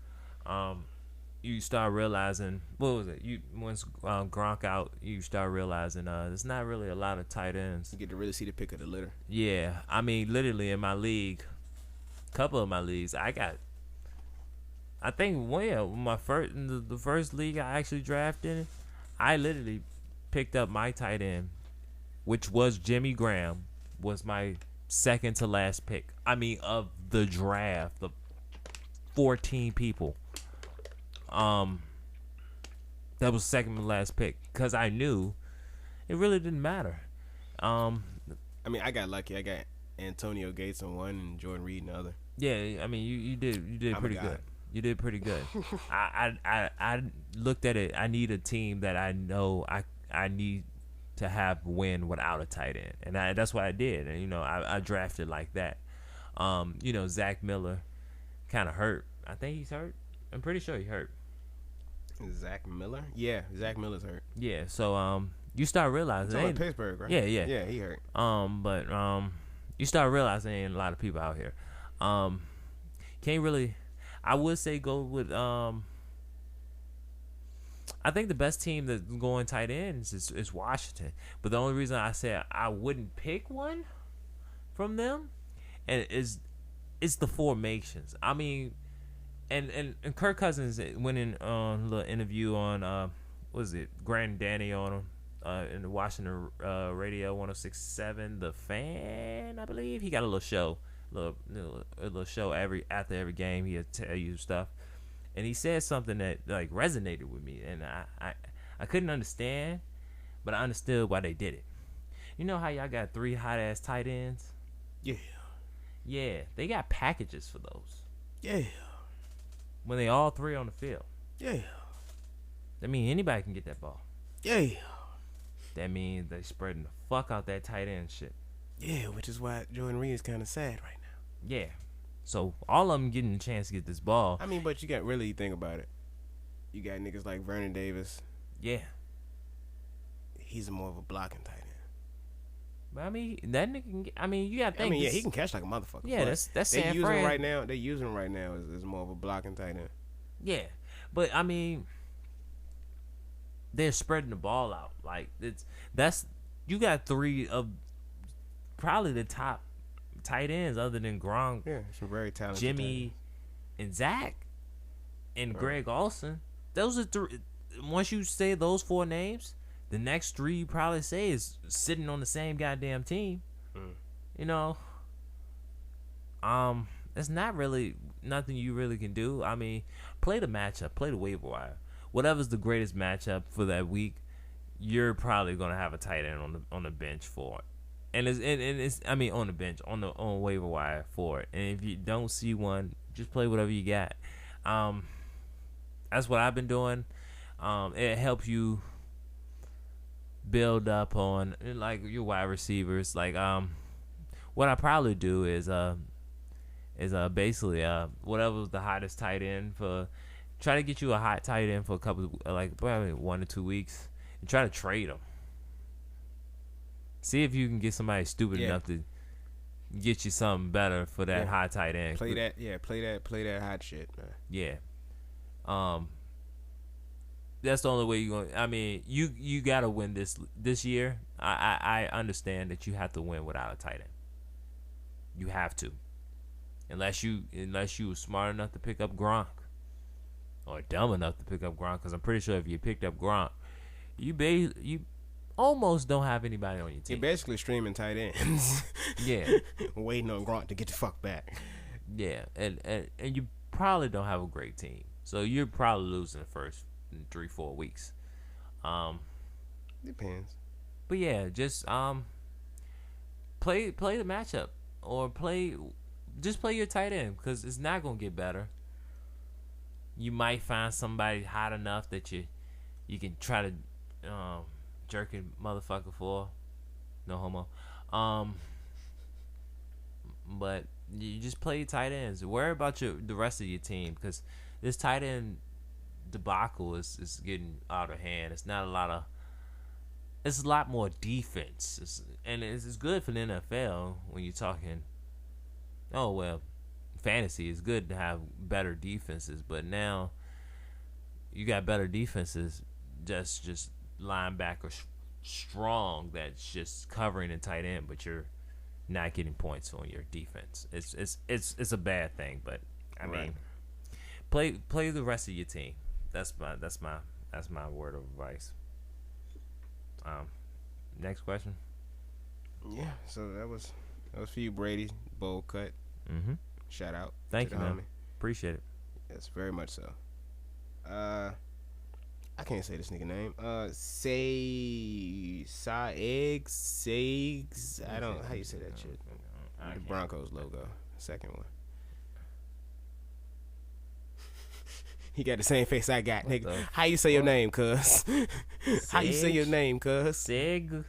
you start realizing what was it? Once Gronk out, you start realizing there's not really a lot of tight ends. You get to really see the pick of the litter. Yeah, I mean, literally in my league, couple of my leagues, I think the first league I actually drafted, I literally picked up my tight end, which was Jimmy Graham, was my second to last pick. I mean, of the draft, the 14 people. That was second to last pick because I knew it really didn't matter. I mean, I got lucky. I got Antonio Gates on one and Jordan Reed on the other. Yeah, I mean, you did pretty good. You did pretty good. I looked at it. I need a team that I know I need to have win without a tight end, and that's what I did. And you know, I drafted like that. You know, Zach Miller kind of hurt. I think he's hurt. I'm pretty sure he hurt. Zach Miller? Yeah, Zach Miller's hurt. Yeah, so you start realizing it's Pittsburgh, right? Yeah, he hurt. But you start realizing ain't a lot of people out here. Can't really. I would say go with I think the best team that's going tight ends is Washington. But the only reason I said I wouldn't pick one from them and is the formations. I mean, and Kirk Cousins went in on a little interview on what was it, Grand Danny on in the Washington radio 106.7 The Fan, I believe. He got a little show. A little show after every game. He'll tell you stuff, and he said something that like resonated with me, and I couldn't understand, but I understood why they did it. You know how y'all got 3 hot ass tight ends? Yeah, they got packages for those. Yeah, when they all 3 on the field. Yeah, that means anybody can get that ball. Yeah, that means they spreading the fuck out that tight end shit. Yeah, which is why Jordan Reed is kind of sad right now. Yeah. So, all of them getting a chance to get this ball. I mean, but you got really think about it. You got niggas like Vernon Davis. Yeah. He's more of a blocking tight end. But, I mean, that nigga can get, I mean, you got to think. I mean, yeah, he can catch like a motherfucker. Yeah, that's San Fran. They using him right now as more of a blocking tight end. Yeah. But, I mean, they're spreading the ball out. Like, you got 3 of probably the top tight ends other than Gronk. Yeah, some very talented Jimmy and Zach and Greg Olsen. Those are 3. Once you say those 4 names, the next 3 you probably say is sitting on the same goddamn team. You know, it's not really nothing you really can do. I mean, play the matchup, play the waiver wire. Whatever's the greatest matchup for that week, you're probably gonna have a tight end on the bench for it. And it's I mean on the bench on waiver wire for it. And if you don't see one, just play whatever you got. That's what I've been doing. It helps you build up on like your wide receivers. Like what I probably do is basically whatever's the hottest tight end for. Try to get you a hot tight end for a couple like probably 1 or 2 weeks and try to trade them. See if you can get somebody stupid enough to get you something better for that high tight end. Play that hot shit, man. Yeah. That's the only way you're going. I mean, you got to win this year. I understand that you have to win without a tight end. You have to. Unless you were smart enough to pick up Gronk or dumb enough to pick up Gronk, cuz I'm pretty sure if you picked up Gronk, you almost don't have anybody on your team. You're basically streaming tight ends. Yeah. Waiting on Gronk to get the fuck back. Yeah, and you probably don't have a great team. So you're probably losing the first 3-4 weeks. Depends. But yeah, just play the matchup or play your tight end because it's not gonna get better. you might find somebody hot enough that you can try to jerk a motherfucker for. No homo. But you just play tight ends. Worry about the rest of your team, because this tight end debacle is getting out of hand. It's not a lot of. It's a lot more defense, and it's good for the NFL when you're talking. Oh well, fantasy is good to have better defenses, but now you got better defenses, just linebacker strong that's just covering a tight end, but you're not getting points on your defense. It's a bad thing, but I mean, play the rest of your team. That's my word of advice. Next question. Yeah, so that was for you, Brady. Bold cut. Mm-hmm. Shout out. Thank you, man. Homie. Appreciate it. Yes, very much so. I can't say this nigga name. Saegs. I don't. How you say that shit? The Broncos logo. Second one. He got the same face I got, nigga. How you say your name, cuz? How you say your name, cuz? Seg.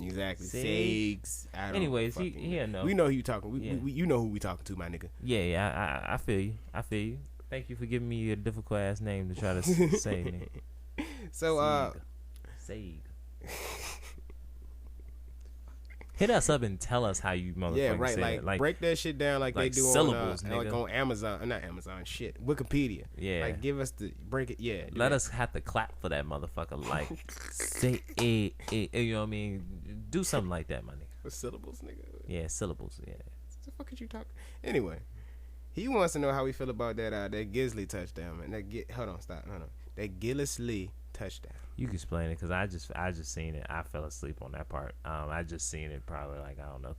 Exactly. Segs. Anyways, he know. We know who you talking. We you know who we talking to, my nigga. Yeah. I feel you. Thank you for giving me a difficult ass name to try to say, nigga. So Seg. Hit us up and tell us how you motherfuckers say it. Like break that shit down like they do syllables, on like on Amazon, not Amazon, shit, Wikipedia. Yeah, like give us the break it. Yeah, let us have to clap for that motherfucker. Like say you know what I mean? Do something like that, my nigga. With syllables, nigga. Yeah, syllables. Yeah. What the fuck is you talking? Anyway, he wants to know how we feel about that Gisley touchdown, man. Hold on, that Gillislee touchdown. You can explain it, because I just seen it. I fell asleep on that part. I just seen it probably like, I don't know,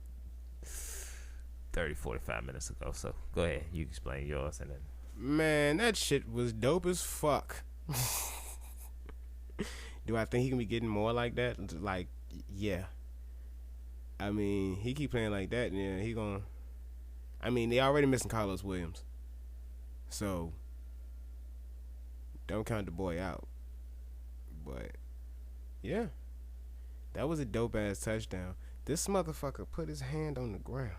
30, 45 minutes ago. So go ahead, you can explain yours, and then. Man, that shit was dope as fuck. Do I think he can be getting more like that? Like, yeah. I mean, he keep playing like that, and he gonna. I mean, they already missing Carlos Williams, so don't count the boy out. But yeah, that was a dope ass touchdown. This motherfucker put his hand on the ground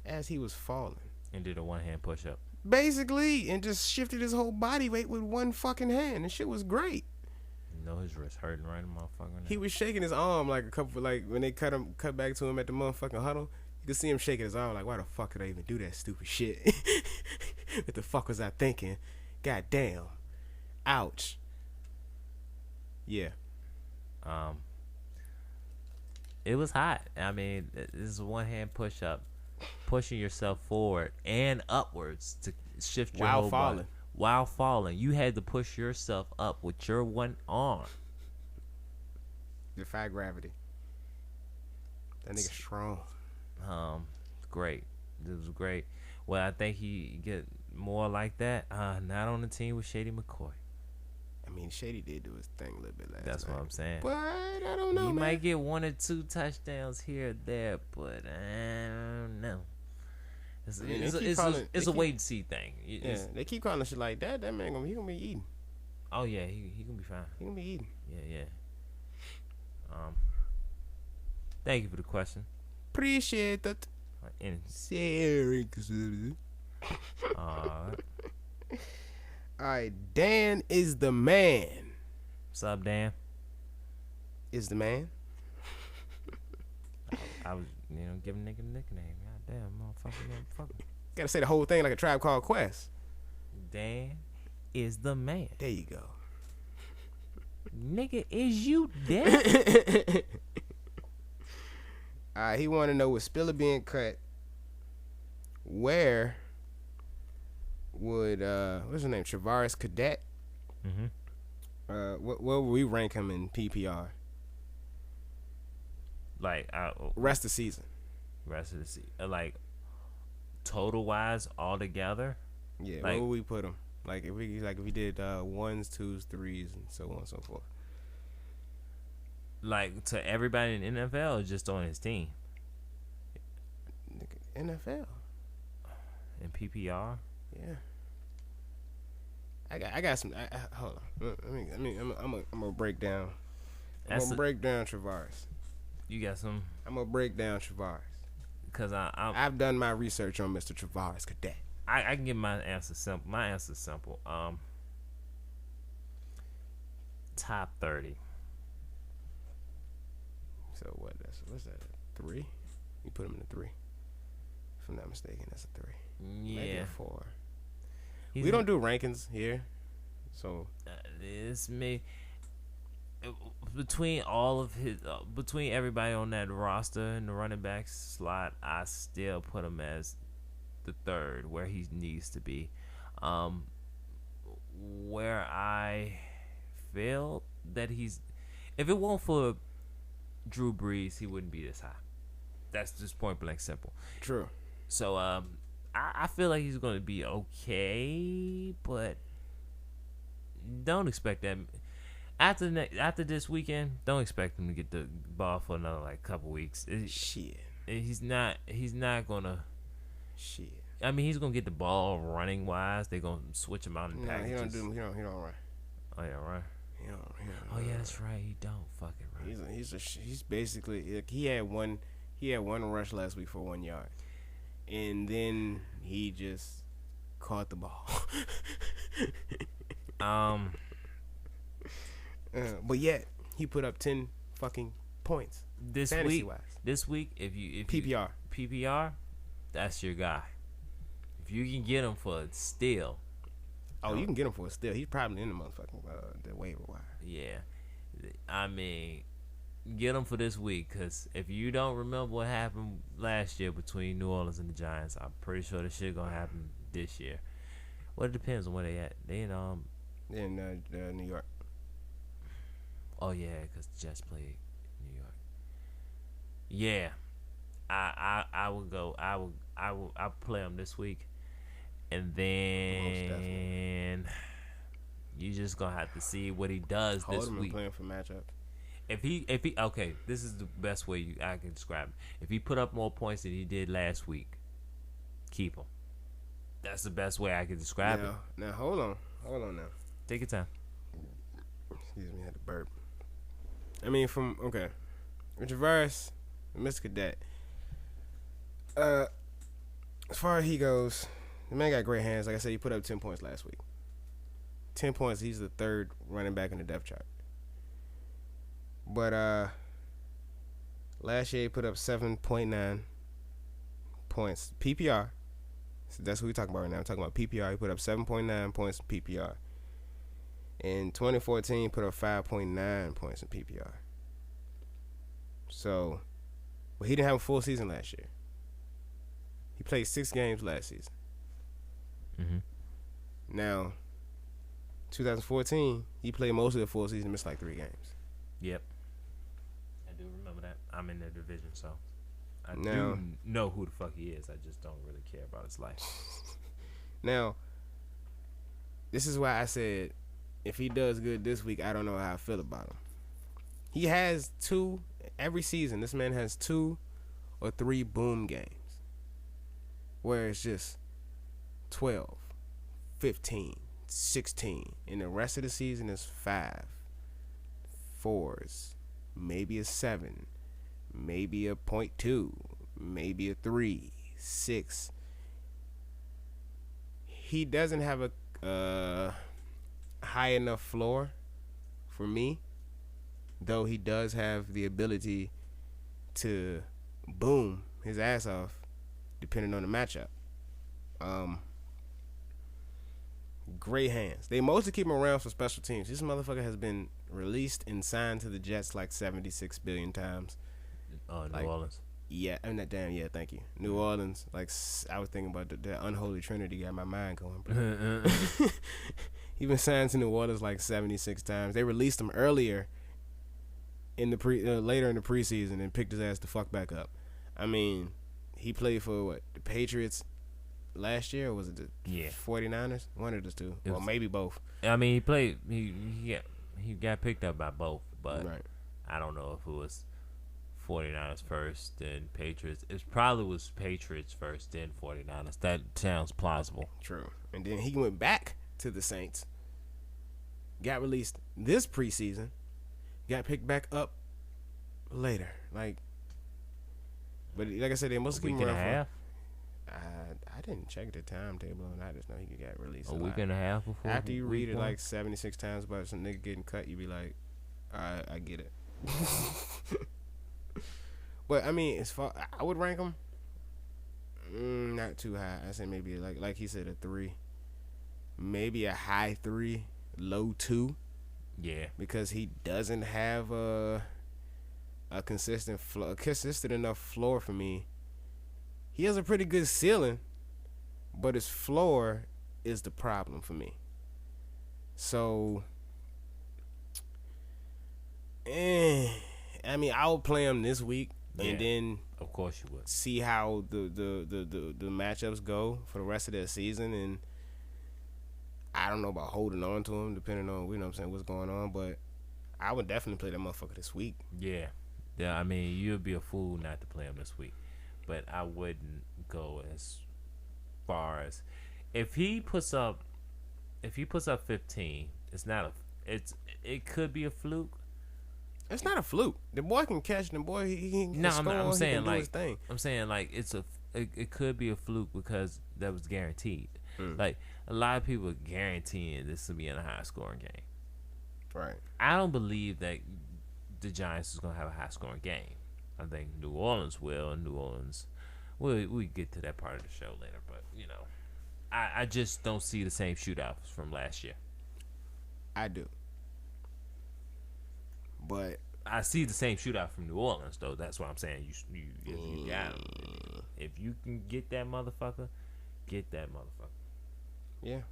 as he was falling and did a one-hand push-up, basically, and just shifted his whole body weight with one fucking hand. And shit was great. You know his wrist hurting right in the motherfucker. He was shaking his arm like when they cut back to him at the motherfucking huddle. You could see him shaking his arm like, why the fuck did I even do that stupid shit? What the fuck was I thinking? God damn. Ouch. Yeah. It was hot. I mean, this is a one-hand push-up, pushing yourself forward and upwards to shift your whole body. While falling. You had to push yourself up with your one arm. Defy gravity. That nigga strong. Great. This was great. Well, I think he get more like that. Not on the team with Shady McCoy. I mean, Shady did do his thing a little bit last That's night. what I'm saying. But I don't know, He man. might get 1 or 2 touchdowns here or there, but I don't know. It's a wait-and-see thing. They keep calling shit like that. That man gonna be eating. Oh, yeah, he gonna be fine. He gonna be eating. Yeah. Thank you for the question. Appreciate it. Alright, Dan is the man. What's up, Dan? Is the man? I was, giving nigga a nickname. God damn, motherfucker. Gotta say the whole thing like a Tribe Called Quest. Dan is the man. There you go. Nigga, is you dead? Alright, he want to know, with Spiller being cut, where would what's his name, Travaris Cadet? Where would we rank him in PPR? Like rest of the season. Like total wise, all together. Yeah, like, where would we put him? Like if we did 1s, 2s, 3s, and so on and so forth. Like to everybody in the NFL, or just on his team? NFL. In PPR. Yeah. I got some. Hold on. I'm gonna break down. I'm gonna break down Travaris. You got some? I'm gonna break down Travaris. Because I've done my research on Mr. Travaris Cadet. I can get my answer simple. My answer is simple. Top 30. So what's that? 3? You put him in a 3. If I'm not mistaken, that's a 3. Yeah. Maybe a 4. We don't do rankings here, so it's me. Between all of his, between everybody on that roster and the running back slot, I still put him as the 3rd, where he needs to be. Where I feel that if it weren't for Drew Brees, he wouldn't be this high. That's just point blank simple. True. So I feel like he's going to be okay, but don't expect that. After this weekend, don't expect him to get the ball for another couple weeks. Shit. He's not gonna. Shit. I mean, he's gonna get the ball running wise. They're gonna switch him out in packages. He don't run. Oh yeah, right. He don't Oh yeah, that's right. He don't fucking run. He's basically he had one rush last week for 1 yard, and then he just caught the ball. But yet he put up 10 fucking points this fantasy week. Wise. This week, if PPR, that's your guy. If you can get him for a steal. Oh, you can get him for a steal. He's probably in the motherfucking the waiver wire. Yeah, I mean, get him for this week, because if you don't remember what happened last year between New Orleans and the Giants, I'm pretty sure this shit gonna happen this year. Well, it depends on where they at. They in New York. Oh yeah, because the Jets played New York. Yeah, I would go. I'll play him this week, and then you just gonna have to see what he does this week. Playing for matchups. If he okay, this is the best way I can describe it. If he put up more points than he did last week, keep him. That's the best way I can describe it. Now hold on now. Take your time. Excuse me, I had to burp. I mean, with Travaris, Mr. Cadet. As far as he goes, the man got great hands. Like I said, he put up 10 points last week. 10 points. He's the 3rd running back in the depth chart. But last year he put up 7.9 points PPR. So that's what we're talking about right now. I'm talking about PPR. He put up 7.9 points in PPR. In 2014, put up 5.9 points in PPR. So, but he didn't have a full season last year. He played 6 games last season. Mm-hmm. Now, 2014, he played most of the full season, missed 3 games. Yep. I do remember that. I'm in the division, so I do know who the fuck he is. I just don't really care about his life. Now, this is why I said, if he does good this week, I don't know how I feel about him. He has 2 every season. This man has 2 or 3 boom games where it's just 12, 15, 16, and the rest of the season is 5, 4s, maybe a 7, maybe a 0.2, maybe a 3, 6. He doesn't have a high enough floor for me, though he does have the ability to boom his ass off depending on the matchup. Great hands. They mostly keep him around for special teams. This motherfucker has been released and signed to the Jets 76 billion times. New Orleans. Yeah, I'm not damn. Yeah, thank you. New Orleans. I was thinking about the unholy trinity. Got my mind going. He been signed to New Orleans 76 times. They released him earlier in the later in the preseason and picked his ass the fuck back up. I mean, he played for the Patriots last year, or was it the 49ers? One of the two, or maybe both. I mean, he played. He got picked up by both, but I don't know if it was 49ers first, then Patriots. It probably was Patriots first, then 49ers. That sounds plausible. True. And then he went back to the Saints got released this preseason, got picked back up later. Like, but like I said, they must keep him around for. I didn't check the timetable, and I just know he got released. A week and a half before. After you read it like 76 times about some nigga getting cut, you be like, all right, I get it. But I mean, as far I would rank him, not too high. I say maybe like he said, a 3, maybe a high 3, low 2. Yeah, because he doesn't have a consistent enough floor for me. He has a pretty good ceiling, but his floor is the problem for me. So, I mean, I would play him this week, and then of course you would see how the matchups go for the rest of the season. And I don't know about holding on to him, depending on what's going on. But I would definitely play that motherfucker this week. Yeah. I mean, you'd be a fool not to play him this week. But I wouldn't go as far as if he puts up 15. It could be a fluke. It's not a fluke. The boy can catch. The boy he can score. I'm saying he can do like his thing. I'm saying like it could be a fluke because that was guaranteed. Like a lot of people are guaranteeing this will be in a high scoring game. Right. I don't believe that the Giants is gonna have a high scoring game. I think New Orleans will, and New Orleans we get to that part of the show later, but I just don't see the same shootouts from last year. I do. But I see the same shootout from New Orleans, though. That's what I'm saying. You got him. If you can get that motherfucker, get that motherfucker. Yeah.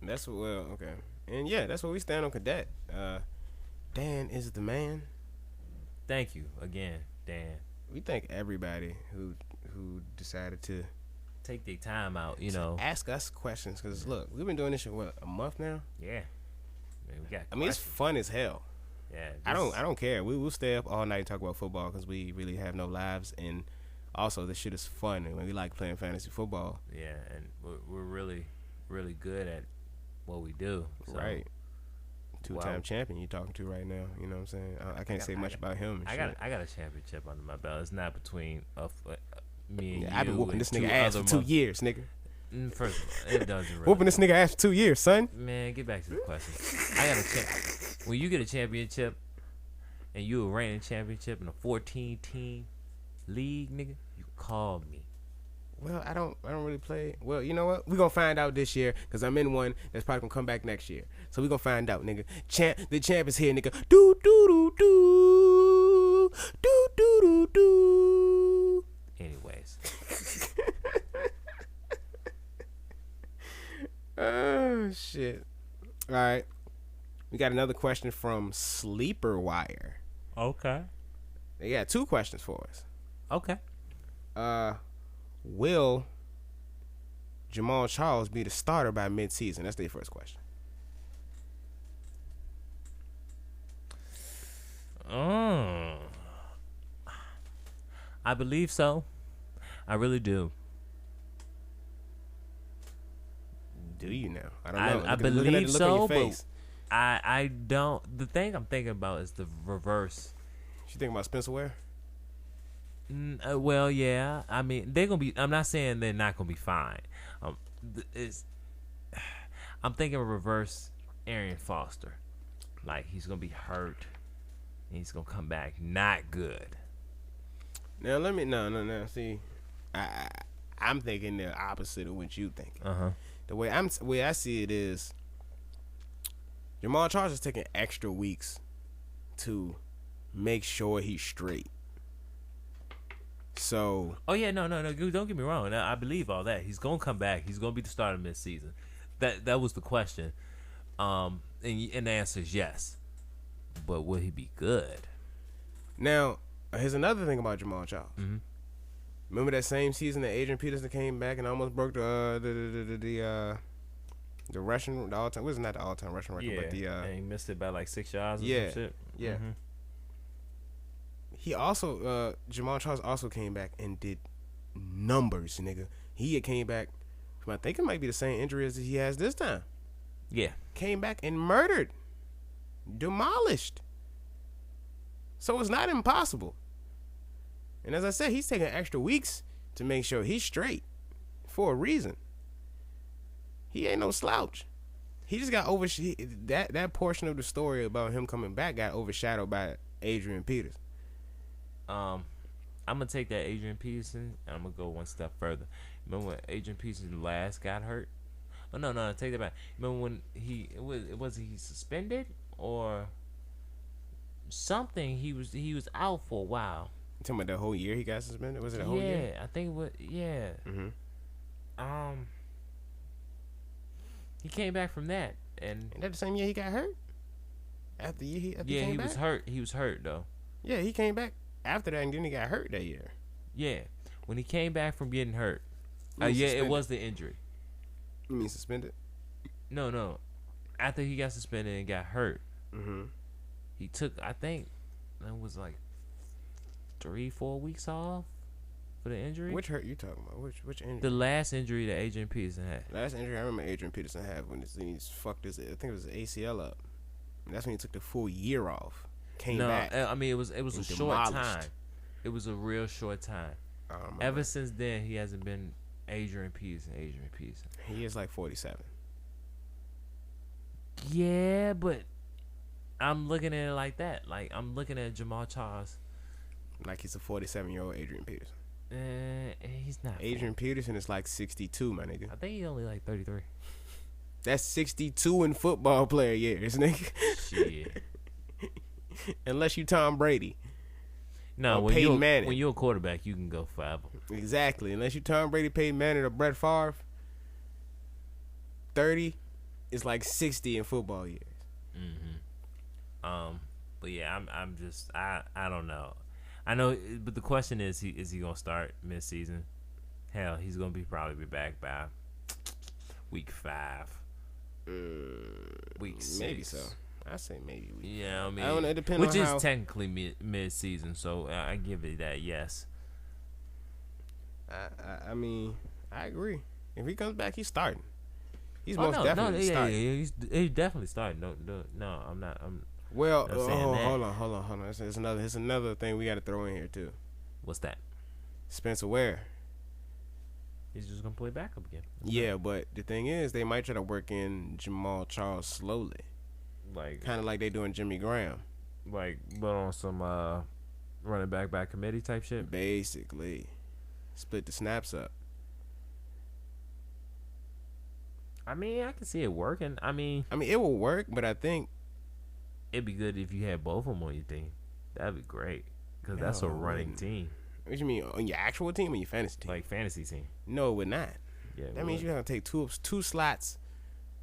Okay. And yeah, that's where we stand on Cadet. Dan is the man. Thank you again, Dan. We thank everybody who decided to take their time out, ask us questions. Because look, we've been doing this for a month now. Yeah. It's fun as hell. Yeah. I don't care. We will stay up all night and talk about football because we really have no lives, and also this shit is fun, and we like playing fantasy football. Yeah, and we're really, really good at what we do. So. Right. Two-time champion you're talking to right now. You know what I'm saying? I can't say much about him. I got a championship under my belt. It's not between me and you. I've been whooping this nigga ass for 2 years, nigga. First of all, it doesn't really. Whooping this nigga ass for 2 years, son. Man, get back to the question. I got a when you get a championship and you a reigning championship in a 14-team league, nigga, you call me. Well, I don't really play. Well, you know what? We're going to find out this year because I'm in one that's probably going to come back next year. So we're going to find out, nigga. The champ is here, nigga. Do-do-do-do. Do-do-do-do. Anyways. Oh, shit. All right. We got another question from Sleeper Wire. Okay. They got 2 questions for us. Okay. Will Jamal Charles be the starter by mid-season? That's their first question. I believe so. I really do. Do you now? I don't know. I believe so, but I don't. The thing I'm thinking about is the reverse. You thinking about Spencer Ware? Well, yeah. I mean, they're gonna be. I'm not saying they're not gonna be fine. I'm thinking of reverse Arian Foster. Like he's gonna be hurt, and he's gonna come back not good. Now let me no. See, I'm thinking the opposite of what you think. The way I see it is, Jamal Charles is taking extra weeks to make sure he's straight. So. Oh yeah, no. Don't get me wrong. I believe all that. He's gonna come back. He's gonna be the starter mid-season. That was the question. And the answer is yes. But will he be good? Now, here's another thing about Jamal Charles. Mm-hmm. Remember that same season that Adrian Peterson came back and almost broke the rushing, the all-time. Was not the all-time rushing record, but and he missed it by like 6 yards. Or some shit. Yeah. Mm-hmm. He also Jamal Charles also came back and did numbers, nigga. He came back from, I think it might be the same injury as he has this time. Yeah. Came back and murdered. Demolished. So it's not impossible. And as I said, he's taking extra weeks to make sure he's straight for a reason. He ain't no slouch. He just got that portion of the story about him coming back got overshadowed by Adrian Peters. I'm gonna take that Adrian Peterson and I'm gonna go one step further. Remember when Adrian Peterson last got hurt? Oh no, take that back. Remember when was he suspended or something? He was out for a while. You talking about the whole year he got suspended? Was it a whole year? Yeah, I think it was. Yeah. Mm-hmm. He came back from that, and Ain't that the same year he got hurt? After he came he back? was hurt. He was hurt though. Yeah, he came back after that, and then he got hurt that year. Yeah, when he came back from getting hurt. It was the injury. You mean suspended? No. After he got suspended and got hurt, he took, I think, it was like 3-4 weeks off for the injury. Which hurt you talking about? Which injury? The last injury that Adrian Peterson had. Last injury I remember Adrian Peterson had when he's fucked his, I think it was his ACL up. And that's when he took the full year off. Came back. I mean, it was a short time. It was a real short time. Ever since then, he hasn't been Adrian Peterson. He is like 47. Yeah, but I'm looking at it like that. Like, I'm looking at Jamal Charles. Like he's a 47-year-old Adrian Peterson. He's not. Adrian Peterson is like 62, my nigga. I think he's only like 33. That's 62 in football player years, nigga. Shit. Unless you Tom Brady. No, when you're a quarterback, you can go forever. Exactly. Unless you Tom Brady, Peyton Manning, or Brett Favre, 30 is like 60 in football years. But yeah, I'm just I don't know. I know, but the question is he gonna start mid-season? Hell, he's gonna probably be back by week 5, week 6. Maybe so. I say maybe. Yeah, I mean, I don't know. It depends which on is how, technically mid-season, so I give it that. Yes. I mean, I agree. If he comes back, he's starting. He's definitely starting. Yeah, he's definitely starting. No, I'm not. Well, not saying that. hold on. It's another thing we got to throw in here too. What's that? Spencer Ware. He's just gonna play backup again. Yeah, but the thing is, they might try to work in Jamal Charles slowly, like kind of like they doing Jimmy Graham. Like, but on some running back by committee type shit. Basically, split the snaps up. I mean, I can see it working. I mean, it will work, but I think it'd be good if you had both of them on your team. That'd be great because that's a running team. What you mean, on your actual team or your fantasy team? Like fantasy team. No, it would not. Yeah, that means you have to take two slots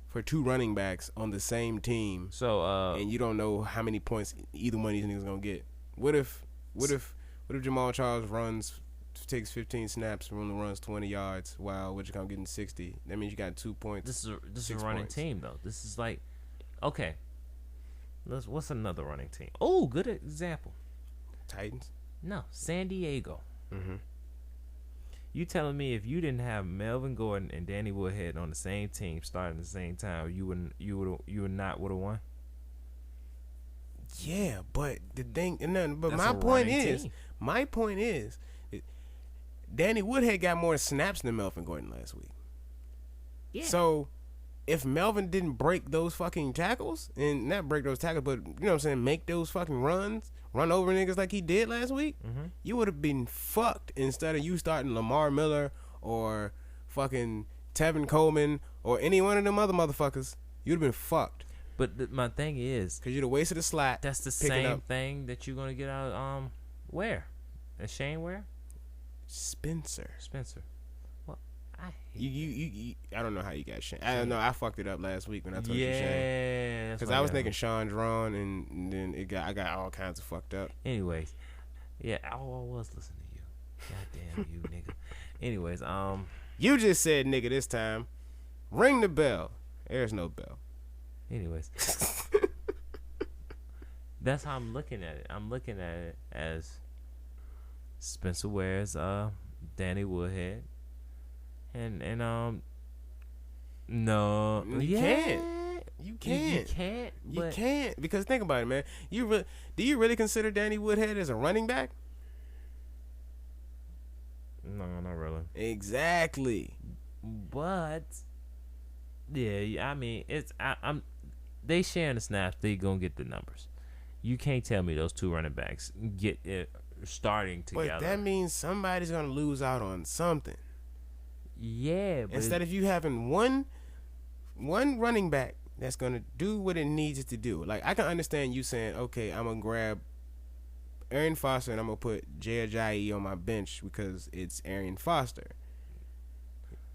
for 2 running backs on the same team. So and you don't know how many points either one of these niggas gonna get. What if Jamal Charles takes 15 snaps and only runs 20 yards while what you come getting 60? That means you got 2 points. This is a running team though. This is like, okay. What's another running team? Oh, good example. Titans? No, San Diego. Mm-hmm. You telling me if you didn't have Melvin Gordon and Danny Woodhead on the same team starting at the same time, you would not would have won? Yeah, but the thing, but That's my a point is, Danny Woodhead got more snaps than Melvin Gordon last week. Yeah. So if Melvin didn't break those fucking tackles, and not break those tackles, but you know what I'm saying, make those fucking runs, run over niggas like he did last week, you would have been fucked instead of you starting Lamar Miller or fucking Tevin Coleman or any one of them other motherfuckers. You'd have been fucked. But my thing is, because you'd have wasted a slot. That's the same thing that you're gonna get out of Ware, and Shane Ware, Spencer. Well, I hate you. I don't know how you got Shane. I don't know. I fucked it up last week when I told you Shane. Yeah, because I was thinking Sean Drawn, and then I got all kinds of fucked up. Anyways, yeah, I was listening to you. Goddamn you, nigga. Anyways, you just said nigga this time. Ring the bell. There's no bell. Anyways, that's how I'm looking at it. I'm looking at it as Spencer Ware's Danny Woodhead, and no, you can't. You can't. You can't. You can't, because think about it, man. Do you really consider Danny Woodhead as a running back? No, not really. Exactly. But yeah, I mean, they sharing the snaps. They gonna get the numbers. You can't tell me those two running backs get it starting together. But that means somebody's gonna lose out on something. Yeah. But instead of you having one running back that's gonna do what it needs it to do. Like, I can understand you saying, okay, I'm gonna grab Arian Foster and I'm gonna put Jay Ajayi on my bench because it's Arian Foster.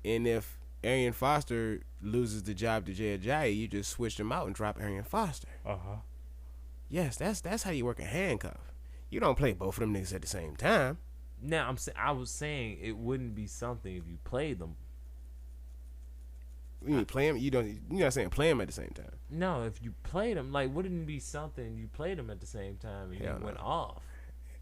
And if Arian Foster loses the job to Jay Ajayi, you just switch them out and drop Arian Foster. Yes, that's how you work a handcuff. You don't play both of them niggas at the same time. Now I was saying it wouldn't be something if you played them. You mean play them? You're not saying play them at the same time. No, if you played them, like, wouldn't it be something you played them at the same time and you went off?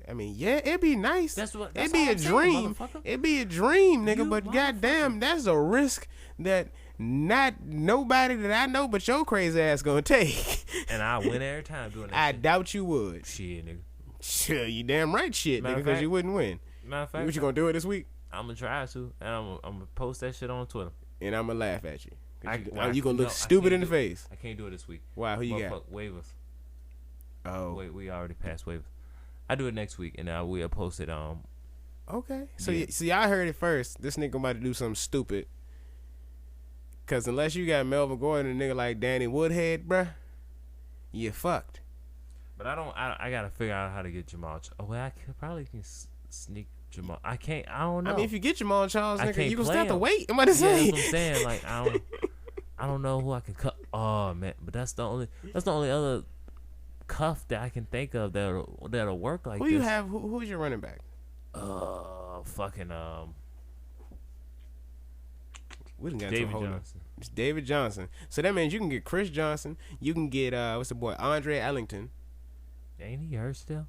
I mean, yeah, it'd be nice. It'd be a dream. It'd be a dream, nigga. But goddamn, that's a risk that not nobody that I know but your crazy ass gonna take. And I win every time doing that. I doubt you would. Shit, nigga. Sure, you damn right, shit, nigga, because you wouldn't win. Matter of fact, what you gonna do it this week? I'm gonna try to, and I'm gonna post that shit on Twitter. And I'm gonna laugh at you. You gonna look stupid in the face. I can't do it this week. Why? Who you got? Waivers. Oh, wait, we already passed waivers. I do it next week, and we'll post it. Okay. So y'all heard it first. This nigga about to do something stupid. Cause unless you got Melvin Gordon and a nigga like Danny Woodhead, bruh, you fucked. But I gotta figure out how to get Jamal. I probably can sneak Jamal. I can't. I don't know. I mean, if you get Jamal Charles, nigga, you gonna still have to wait. I'm about to say. That's what I'm saying. Like, I don't know who I can cut. Oh man, but that's the only other cuff that I can think of that'll work like this. Who you have? Who's your running back? We done got David Johnson. It's David Johnson. So that means you can get Chris Johnson. You can get what's the boy, Andre Ellington. Ain't he hurt still?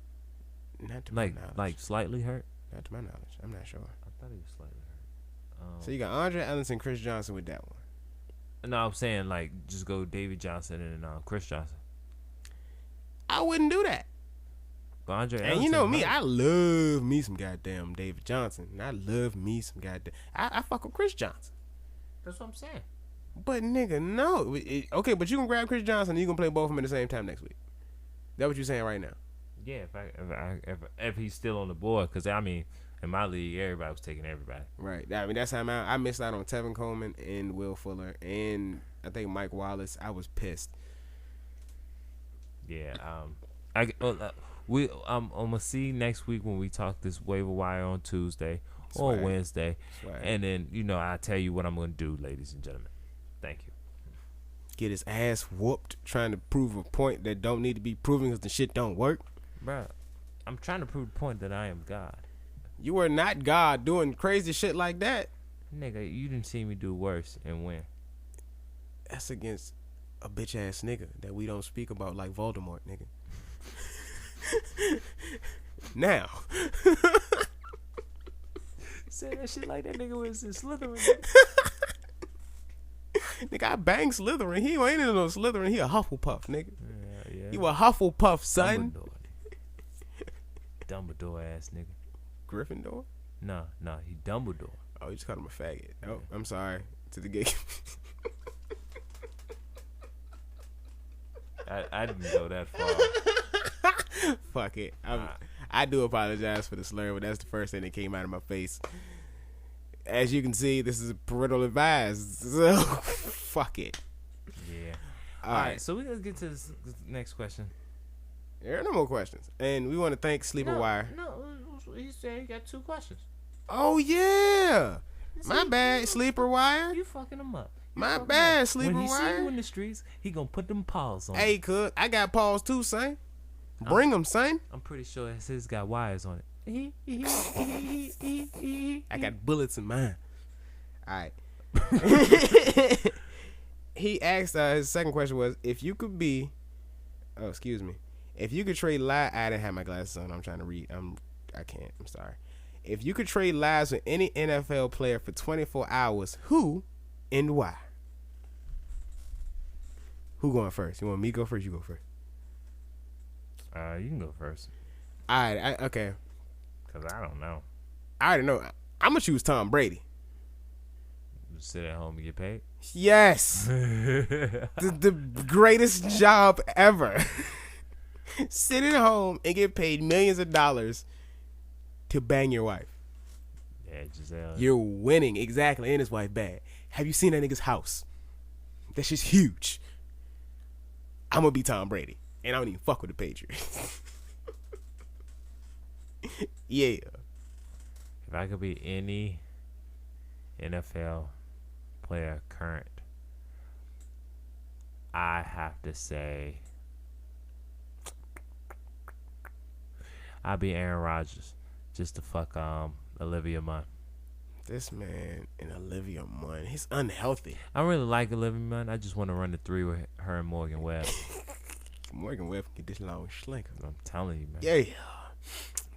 Not to my knowledge. Like slightly hurt. Not to my knowledge. I'm not sure. I thought he was slightly hurt. So you got Andre Ellington, Chris Johnson with that one. No, I'm saying like just go David Johnson and Chris Johnson. I wouldn't do that. Andre and you know me, I love me some goddamn David Johnson. And I love me some goddamn. I fuck with Chris Johnson. That's what I'm saying. But nigga, no. Okay, but you can grab Chris Johnson and you can play both of them at the same time next week. That what you're saying right now? Yeah, if he's still on the board, because I mean, in my league, everybody was taking everybody. Right. I mean, that's how I missed out on Tevin Coleman and Will Fuller and I think Mike Wallace. I was pissed. Yeah. I'm gonna see next week when we talk this waiver wire on Tuesday or Wednesday, and then I'll tell you what I'm gonna do, ladies and gentlemen. Thank you. Get his ass whooped trying to prove a point that don't need to be proven because the shit don't work. Bruh, I'm trying to prove the point that I am God. You are not God doing crazy shit like that. Nigga, you didn't see me do worse and win. That's against a bitch ass nigga that we don't speak about like Voldemort, nigga. Now. Say that shit like that nigga was in Slytherin. Nigga, I bang Slytherin. He ain't in no Slytherin. He a Hufflepuff, nigga. Yeah. You a Hufflepuff, son. Dumbledore ass nigga. Gryffindor? No, he Dumbledore. Oh, you just called him a faggot. Oh, I'm sorry to the gay. I didn't go that far. Fuck it. I do apologize for the slur, but that's the first thing that came out of my face. As you can see, this is parental advice. So, fuck it. Yeah. All right, so we're going to get to this next question. There are no more questions. And we want to thank Sleeper Wire. No, he said he got 2 questions. Oh, yeah. My bad, Sleeper Wire. You fucking him up. My bad, Sleeper Wire. When he see you in the streets, he going to put them paws on you. Hey, cuz, I got paws too, son. Bring them, son. I'm pretty sure his got wires on it. I got bullets in mine. All right. He asked, his second question was, if you could be, if you could trade lives, I didn't have my glasses on, I'm trying to read, I can't, I'm sorry. If you could trade lives with any NFL player for 24 hours, who and why? Who going first? You want me to go first? You go first. You can go first. All right. Okay. Cause I don't know. I already know. I'm gonna choose Tom Brady. Sit at home and get paid. Yes. the greatest job ever. Sit at home and get paid millions of dollars to bang your wife. Yeah, Giselle. You're winning, exactly, and his wife bad. Have you seen that nigga's house? That shit's huge. I'm gonna be Tom Brady, and I don't even fuck with the Patriots. Yeah. If I could be any NFL player current, I have to say I'd be Aaron Rodgers, just to fuck Olivia Munn. This man and Olivia Munn, he's unhealthy. I don't really like Olivia Munn. I just want to run the 3 with her and Morgan Webb. Morgan Webb can get this long slinker. I'm telling you, man. Yeah. I'm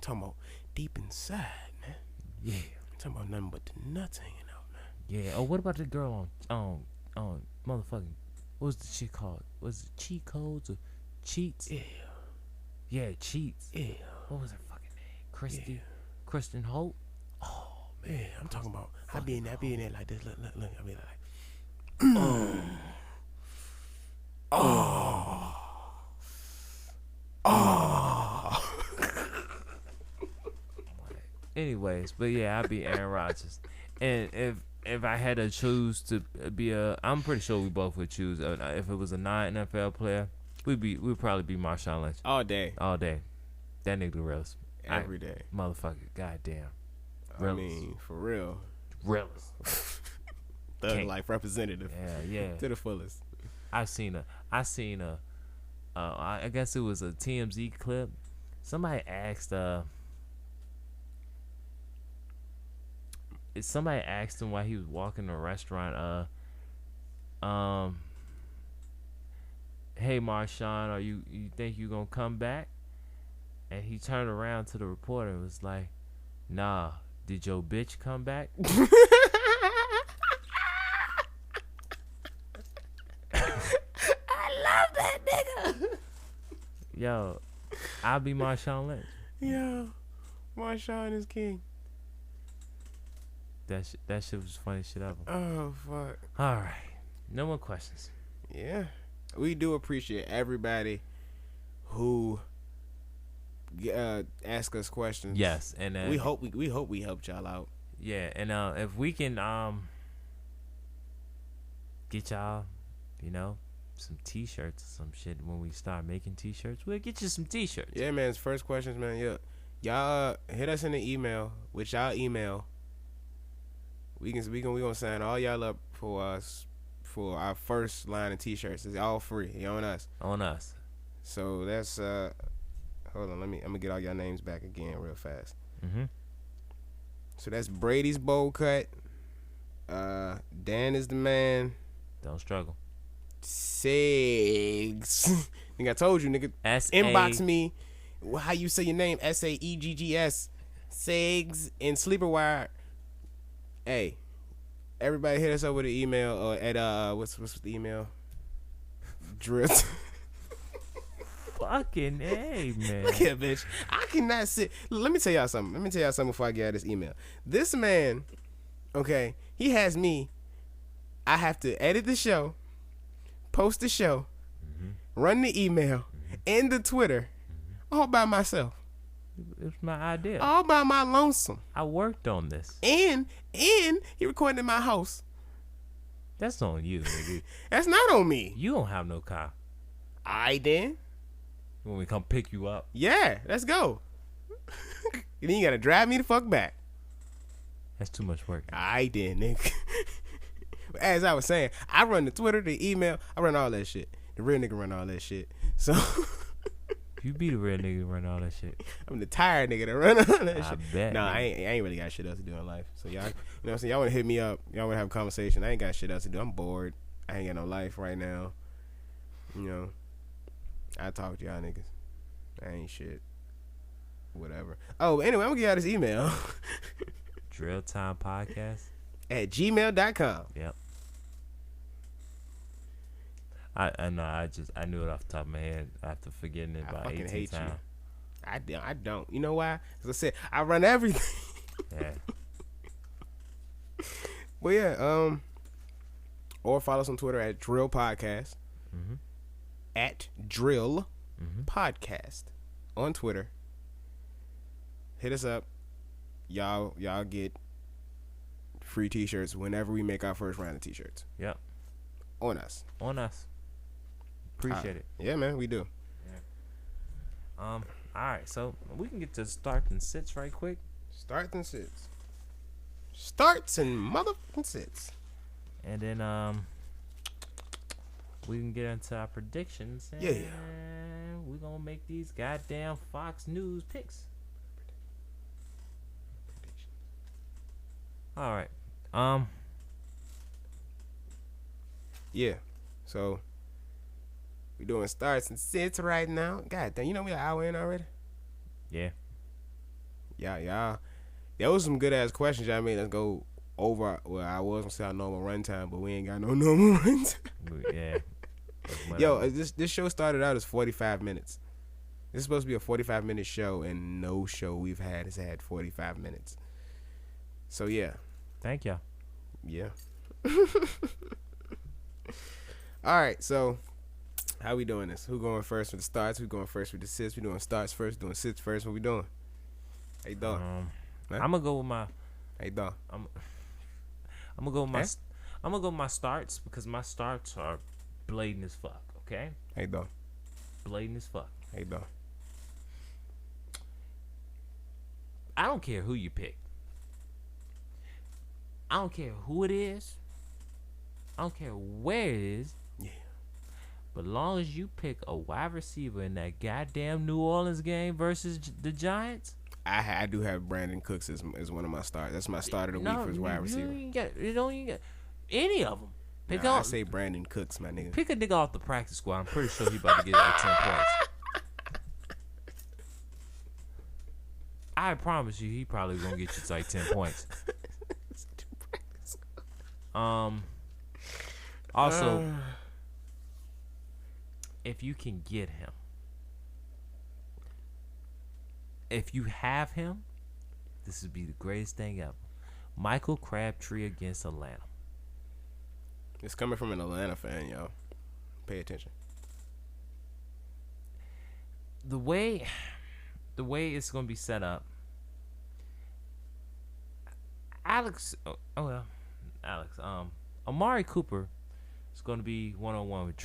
talking about deep inside, man. Yeah. I'm talking about nothing but the nuts hanging out, man. Yeah. Oh, what about the girl on motherfucking, what was the shit called? Was it cheat codes or cheats? Yeah. Yeah, cheats. Yeah. What was her fucking name? Kristen Holt? Oh man, I'm talking about. I be in there like this. Look. I be like, Anyways, but yeah, I'd be Aaron Rodgers, and if I had to choose to be I'm pretty sure we both would choose. If it was a non-NFL player, we'd probably be Marshawn Lynch all day. That nigga the realest. Every day. Motherfucker, goddamn. I mean, for real. Realest. Thug life representative. Yeah. To the fullest. I seen a I guess it was a TMZ clip. Somebody asked him while he was walking to a restaurant, hey Marshawn, you think you gonna come back? And he turned around to the reporter and was like, nah, did your bitch come back? I love that nigga. Yo, I'll be Marshawn Lynch. Yo, Marshawn is king. That shit was the funniest shit ever. Oh, fuck. All right. No more questions. Yeah. We do appreciate everybody who ask us questions. Yes, and we hope we helped y'all out. Yeah, and if we can get y'all, some t-shirts or some shit when we start making t-shirts, we'll get you some t-shirts. Yeah, man. First questions, man. Yeah, y'all hit us in the email with y'all email. We gonna sign all y'all up for us for our first line of t-shirts. It's all free. It's on us. On us. So that's hold on, I'm gonna get all y'all names back again real fast. Mm-hmm. So that's Brady's Bowl Cut. Dan is the man. Don't struggle. Seggs. Nigga, I told you, nigga. Inbox me. How you say your name? SAEGGS. Seggs and Sleeper Wire. Hey, everybody hit us up with an email at what's the email? Drill. Fucking A, man. Look here, bitch. I cannot sit. Let me tell y'all something before I get out this email. This man, okay, he has me. I have to edit the show, post the show, run the email, and the Twitter, all by myself. It's my idea. All by my lonesome. I worked on this. And he recorded in my house. That's on you, nigga. That's not on me. You don't have no car. I then. When we come pick you up. Yeah, let's go. And then you gotta drive me the fuck back. That's too much work. I did, nigga. As I was saying, I run the Twitter, the email, I run all that shit. The real nigga run all that shit. So you be the real nigga to run all that shit. I'm the tired nigga that run all that shit. I bet. No, I ain't really got shit else to do in life. So y'all, you know what I'm saying? Y'all wanna hit me up. Y'all wanna have a conversation. I ain't got shit else to do. I'm bored. I ain't got no life right now. You know. I talk to y'all niggas. I ain't shit. Whatever. Oh, anyway, I'm gonna get y'all this email. DrillTimePodcast @gmail.com. Yep. I know. I knew it off the top of my head after forgetting it about 18 hate times. You. I don't. You know why? As I said, I run everything. Yeah. Well, yeah. Or follow us on Twitter at DrillPodcast. Mm-hmm. At DrillPodcast on Twitter. Hit us up. Y'all get free T-shirts whenever we make our first round of T-shirts. Yep. On us. Appreciate it. Yeah, man, we do. Yeah. All right, so we can get to starts and sits right quick. Starts and sits. Starts and motherfucking sits. And then we can get into our predictions. And yeah. We're gonna make these goddamn Fox News picks. All right. Yeah. So we doing starts and sits right now. God damn, you know we an hour in already? Yeah. Yeah. That was some good ass questions y'all made. Let's go over. Well, I was gonna say our normal runtime, but we ain't got no normal runtime. Yeah. Yo, this show started out as 45 minutes. This is supposed to be a 45-minute show, and no show we've had has had 45 minutes. So yeah. Thank y'all. Yeah. All right, so how we doing this? Who going first with the starts? Who going first with the sits? We doing starts first, doing sits first. What we doing? How you doing? I'm gonna go with my. How you doing? I'm gonna go with my. I'm gonna go with my starts because my starts are blatant as fuck. Okay. How you doing? Blatant as fuck. How you doing? I don't care who you pick. I don't care who it is. I don't care where it is. Yeah. But long as you pick a wide receiver in that goddamn New Orleans game versus the Giants. I do have Brandon Cooks as one of my starts. That's my start of the week for his wide receiver. You don't even get any of them. I say Brandon Cooks, my nigga. Pick a nigga off the practice squad. I'm pretty sure he about to get like 10 points. I promise you, he probably gonna get you like 10 points. Also, if you can get him, if you have him, this would be the greatest thing ever. Michael Crabtree against Atlanta. It's coming from an Atlanta fan, y'all. Pay attention. The way it's gonna be set up, Alex. Amari Cooper is gonna be 1-on-1 with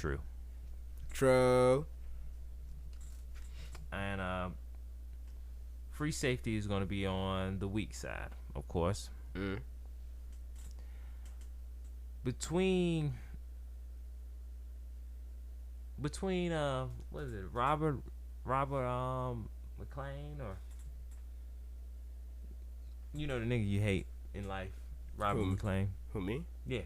True. And free safety is gonna be on the weak side, of course. Between what is it, Robert McClain, or you know the nigga you hate in life, Robert McClain. Who, me? Yeah.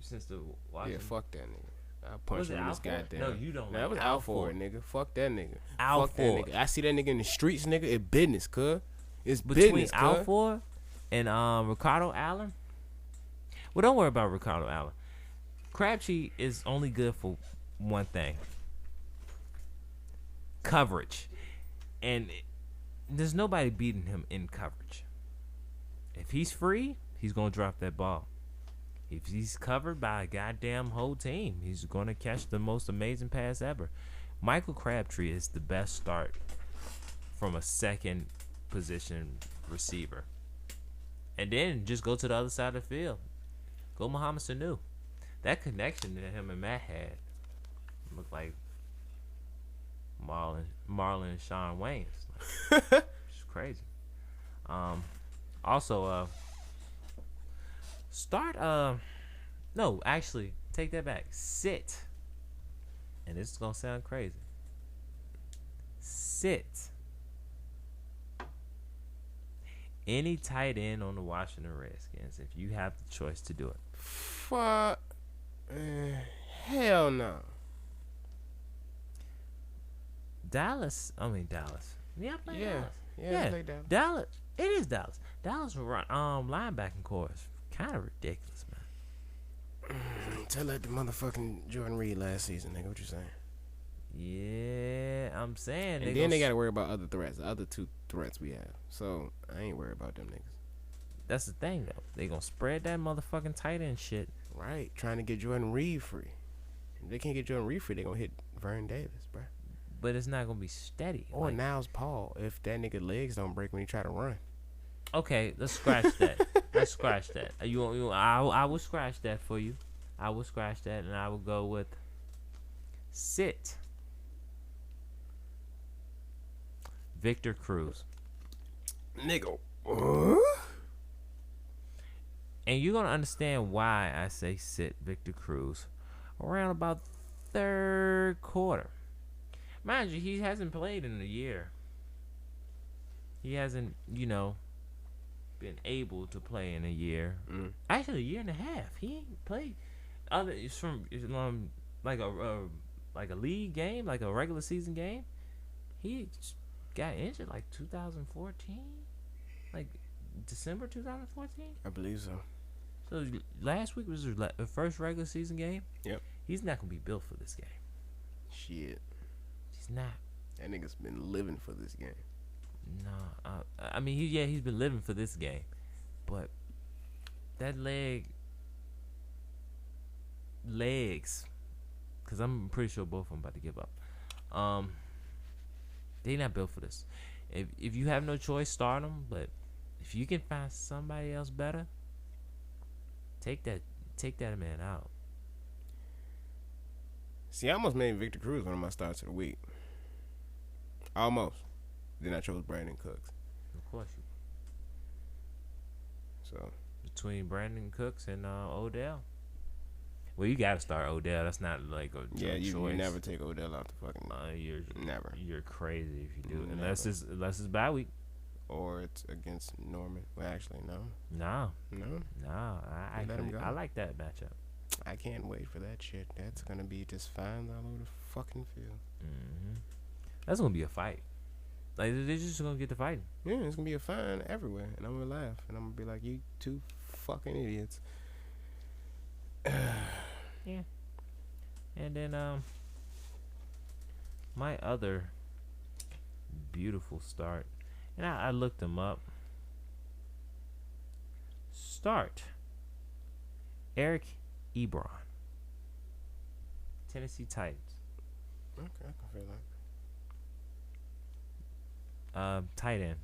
Since the Washington. Yeah, fuck that nigga. I'll punch him in his goddamn. No, you don't. That was Al Ford, nigga. Fuck that nigga. Al Fuck Ford. that nigga. I see that nigga in the streets, nigga. It's business, cuz. It's between business, cuz. Al Ford and Ricardo Allen. Well, don't worry about Ricardo Allen. Crabtree is only good for one thing: coverage, and there's nobody beating him in coverage. If he's free, he's gonna drop that ball. If he's covered by a goddamn whole team, he's gonna catch the most amazing pass ever. Michael Crabtree is the best start from a second position receiver. And then just go to the other side of the field. Go Muhammad Sanu. That connection that him and Matt had looked like Marlon and Sean Wayne. It's crazy. Also, no, actually, take that back. Sit. And this is going to sound crazy. Sit. Any tight end on the Washington Redskins if you have the choice to do it. Fuck. Hell no. Dallas. Yeah, I play Dallas. Yeah, play Dallas. Dallas. It is Dallas. Dallas run linebacking core is kind of ridiculous, Tell that the motherfucking Jordan Reed last season, nigga. What you saying? Yeah, I'm saying. And then they got to worry about other threats. The other two threats we have. So, I ain't worried about them niggas. That's the thing, though. They gonna spread that motherfucking tight end shit. Right. Trying to get Jordan Reed free. If they can't get Jordan Reed free, they gonna hit Vernon Davis, bro. But it's not gonna be steady. Or Niles Paul, if that nigga legs don't break when he try to run. Okay, let's scratch that. Let's scratch that. I will scratch that for you. I will scratch that, and I will go with sit Victor Cruz. Nigga. And you're gonna understand why I say sit Victor Cruz around about third quarter. Mind you, he hasn't played in a year. He hasn't, been able to play in a year. Actually, a year and a half. He ain't played. It's from like a league game, like a regular season game. He got injured like 2014, like December 2014. I believe so. So last week was the first regular season game. Yep. He's not gonna be built for this game. Shit. He's not. That nigga's been living for this game. No, I mean he's been living for this game, but that legs, because I'm pretty sure both of them about to give up. They not built for this. If you have no choice, start them. But if you can find somebody else better, take that man out. See, I almost made Victor Cruz one of my starts of the week. Almost. Then I chose Brandon Cooks. Of course you. So between Brandon Cooks and Odell. Well, you gotta start Odell. That's not like a choice. You never take Odell out the fucking. Never. You're crazy if you do, unless it's bye week. Or it's against Norman. Well, actually, no. No. Go. I like that matchup. I can't wait for that shit. That's gonna be just fines all over the fucking field. That's gonna be a fight. Like they're just gonna get to fighting. Yeah, it's gonna be a fine everywhere, and I'm gonna laugh, and I'm gonna be like, "You two fucking idiots." Yeah. And then my other beautiful start, and I looked them up. Start Eric Ebron, Tennessee Titans. Okay, I can feel that. Tight end.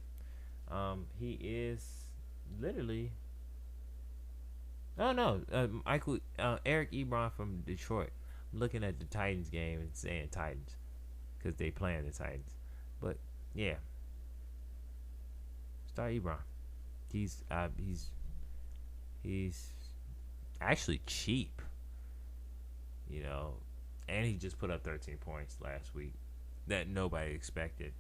He is literally. Oh no, Eric Ebron from Detroit. I'm looking at the Titans game and saying Titans because they playing the Titans. But yeah, start Ebron. He's actually cheap. And he just put up 13 points last week that nobody expected.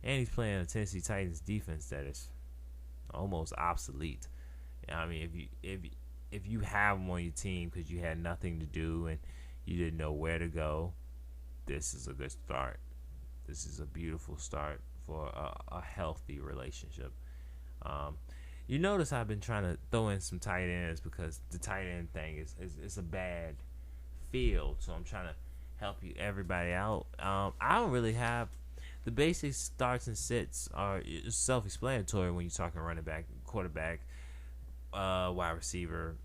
And he's playing a Tennessee Titans defense that is almost obsolete. I mean, if you have him on your team because you had nothing to do and you didn't know where to go, this is a good start. This is a beautiful start for a healthy relationship. You notice I've been trying to throw in some tight ends because the tight end thing is a bad field. So I'm trying to help everybody out. I don't really have. The basic starts and sits are self-explanatory when you're talking running back, quarterback, wide receiver,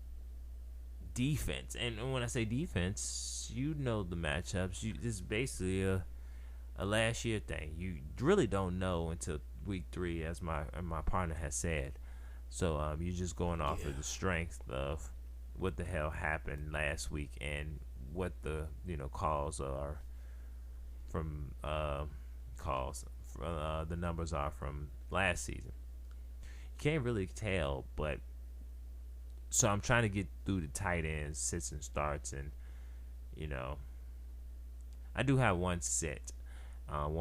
defense. And when I say defense, the matchups. This is basically a last year thing. You really don't know until week 3, as my partner has said. So you're just going off of the strength of what the hell happened last week and what the calls are from the numbers are from last season. You can't really tell, but so I'm trying to get through the tight ends, sits and starts, and I do have one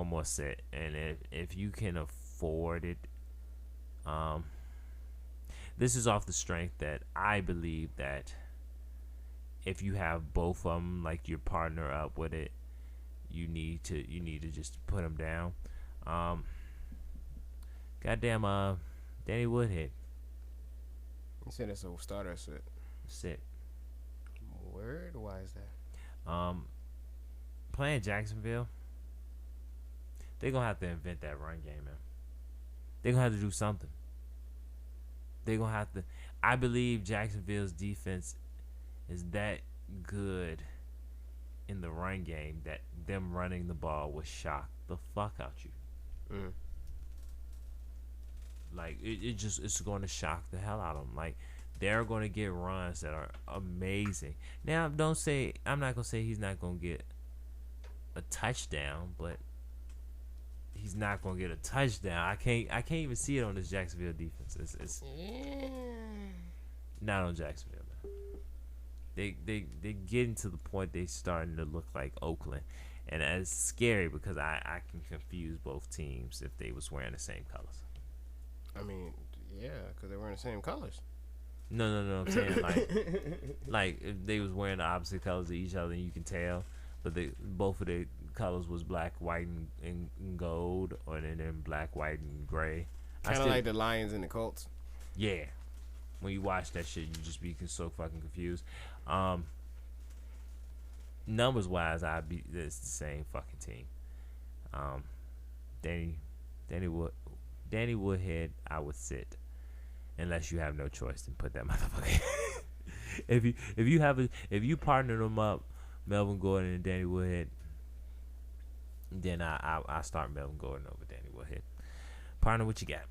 more sit, and if you can afford it, this is off the strength that I believe that if you have both of them, like your partner up with it, you need to just put them down. Goddamn, Danny Woodhead. You said it's a starter sit. Sit. Word? Why is that? Playing Jacksonville, they're gonna have to invent that run game, man. They're gonna have to do something. They're gonna have to. I believe Jacksonville's defense is that good in the run game that them running the ball will shock the fuck out you. Like it's going to shock the hell out of them. Like they're going to get runs that are amazing. Now, I'm not gonna say he's not gonna get a touchdown, but he's not gonna get a touchdown. I can't even see it on this Jacksonville defense. It's not on Jacksonville, man. They getting to the point they starting to look like Oakland, and it's scary because I can confuse both teams if they was wearing the same colors. I mean, yeah, because they're wearing the same colors. No. I'm saying like if they was wearing the opposite colors of each other, and you can tell, but both of the colors was black, white, and gold, or then black, white, and gray. Kind of like the Lions and the Colts. Yeah. When you watch that shit, you just be so fucking confused. Numbers wise, it's the same fucking team. Danny Woodhead, I would sit, unless you have no choice to put that motherfucker. if you partner them up, Melvin Gordon and Danny Woodhead, then I start Melvin Gordon over Danny Woodhead. Partner, what you got?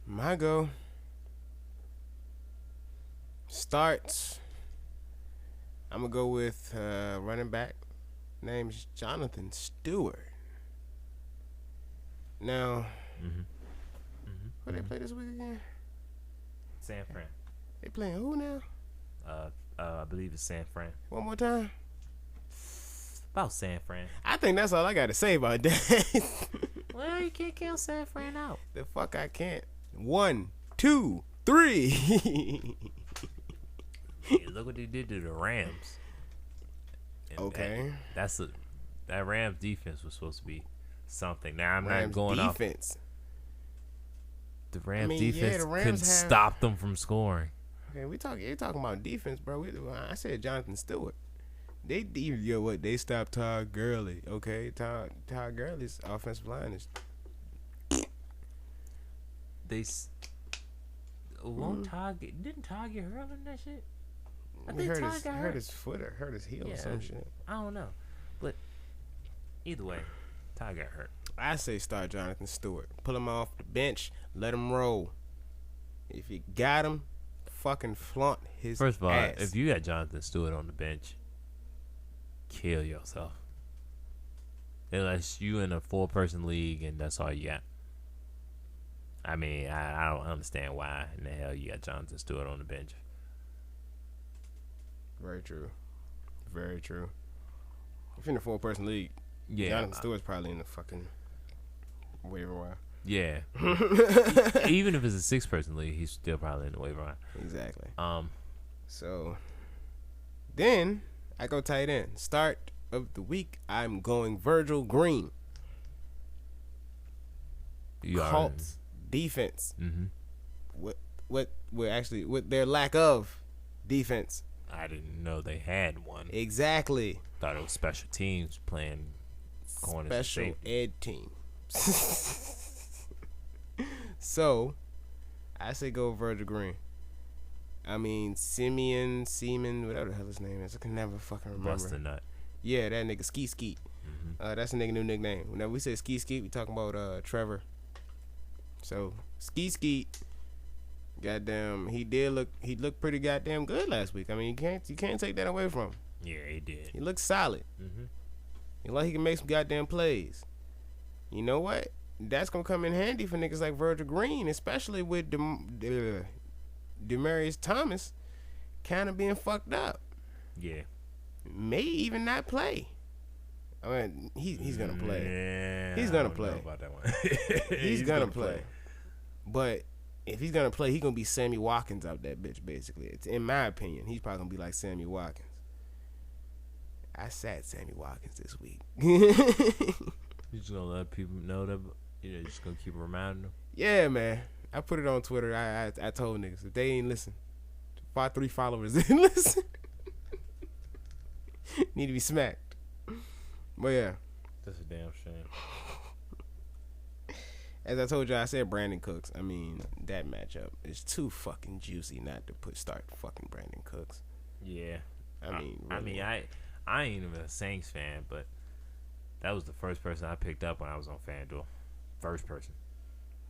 My go. Starts. I'm going to go with running back. Name's Jonathan Stewart. Now, who they play this week again? San Fran. They playing who now? I believe it's San Fran. One more time. About San Fran. I think that's all I got to say about that. Well, you can't count San Fran out. The fuck I can't. 1, 2, 3. Hey, look what they did to the Rams. And okay. That Rams defense was supposed to be something. Now I'm Rams not going defense. off. The Rams defense couldn't stop them from scoring. Okay, you're talking about defense, bro. I said Jonathan Stewart. They stopped Todd Gurley. Okay, Todd Gurley's offensive line is. Didn't Todd get hurt on that shit? I He think hurt Todd got hurt. his foot or hurt his heel or some shit. I don't know, but either way, Todd got hurt. I say start Jonathan Stewart. Pull him off the bench. Let him roll. If you got him, fucking flaunt his First of all, ass. if you got Jonathan Stewart on the bench, kill yourself. Unless you in a 4-person league and that's all you got. I mean, I don't understand why in the hell you got Jonathan Stewart on the bench. Very true. Very true. If you're in a 4-person league, yeah, Jonathan Stewart's probably in the fucking waiver wire. Yeah. Even if it's a 6-person league, he's still probably in the waiver wire. Exactly. So then I go tight end. Start of the week, I'm going Virgil Green. Colts defense. Mm-hmm. With their lack of defense. I didn't know they had one. Exactly. Thought it was special teams playing corners. Special ed team. So, I say go Virgil Green. I mean, Seaman, whatever the hell his name is. I can never fucking remember. Buster Nut. Yeah, that nigga Ski Skeet. Mm-hmm. That's a nigga new nickname. Whenever we say Ski Skeet, we talking about Trevor. So, Ski Skeet, goddamn, he looked pretty goddamn good last week. I mean, you can't take that away from him. Yeah, he did. He looked solid. Mm-hmm. He like he can make some goddamn plays. You know what? That's gonna come in handy for niggas like Virgil Green, especially with Demaryius Thomas kind of being fucked up. Yeah. May even not play. I mean, he's gonna play. Yeah, he's gonna play. I don't know about that one. he's gonna play. But if he's gonna play, he's gonna be Sammy Watkins out that bitch. Basically, it's in my opinion. He's probably gonna be like Sammy Watkins. I sat Sammy Watkins this week. You just gonna let people know that you're just gonna keep reminding them. Yeah, man. I put it on Twitter. I told niggas if they ain't listen, our 3 followers didn't listen. Need to be smacked. But yeah. That's a damn shame. As I told you, I said Brandon Cooks. I mean, that matchup is too fucking juicy not to start fucking Brandon Cooks. Yeah. I mean, I ain't even a Saints fan, but that was the first person I picked up when I was on FanDuel. First person.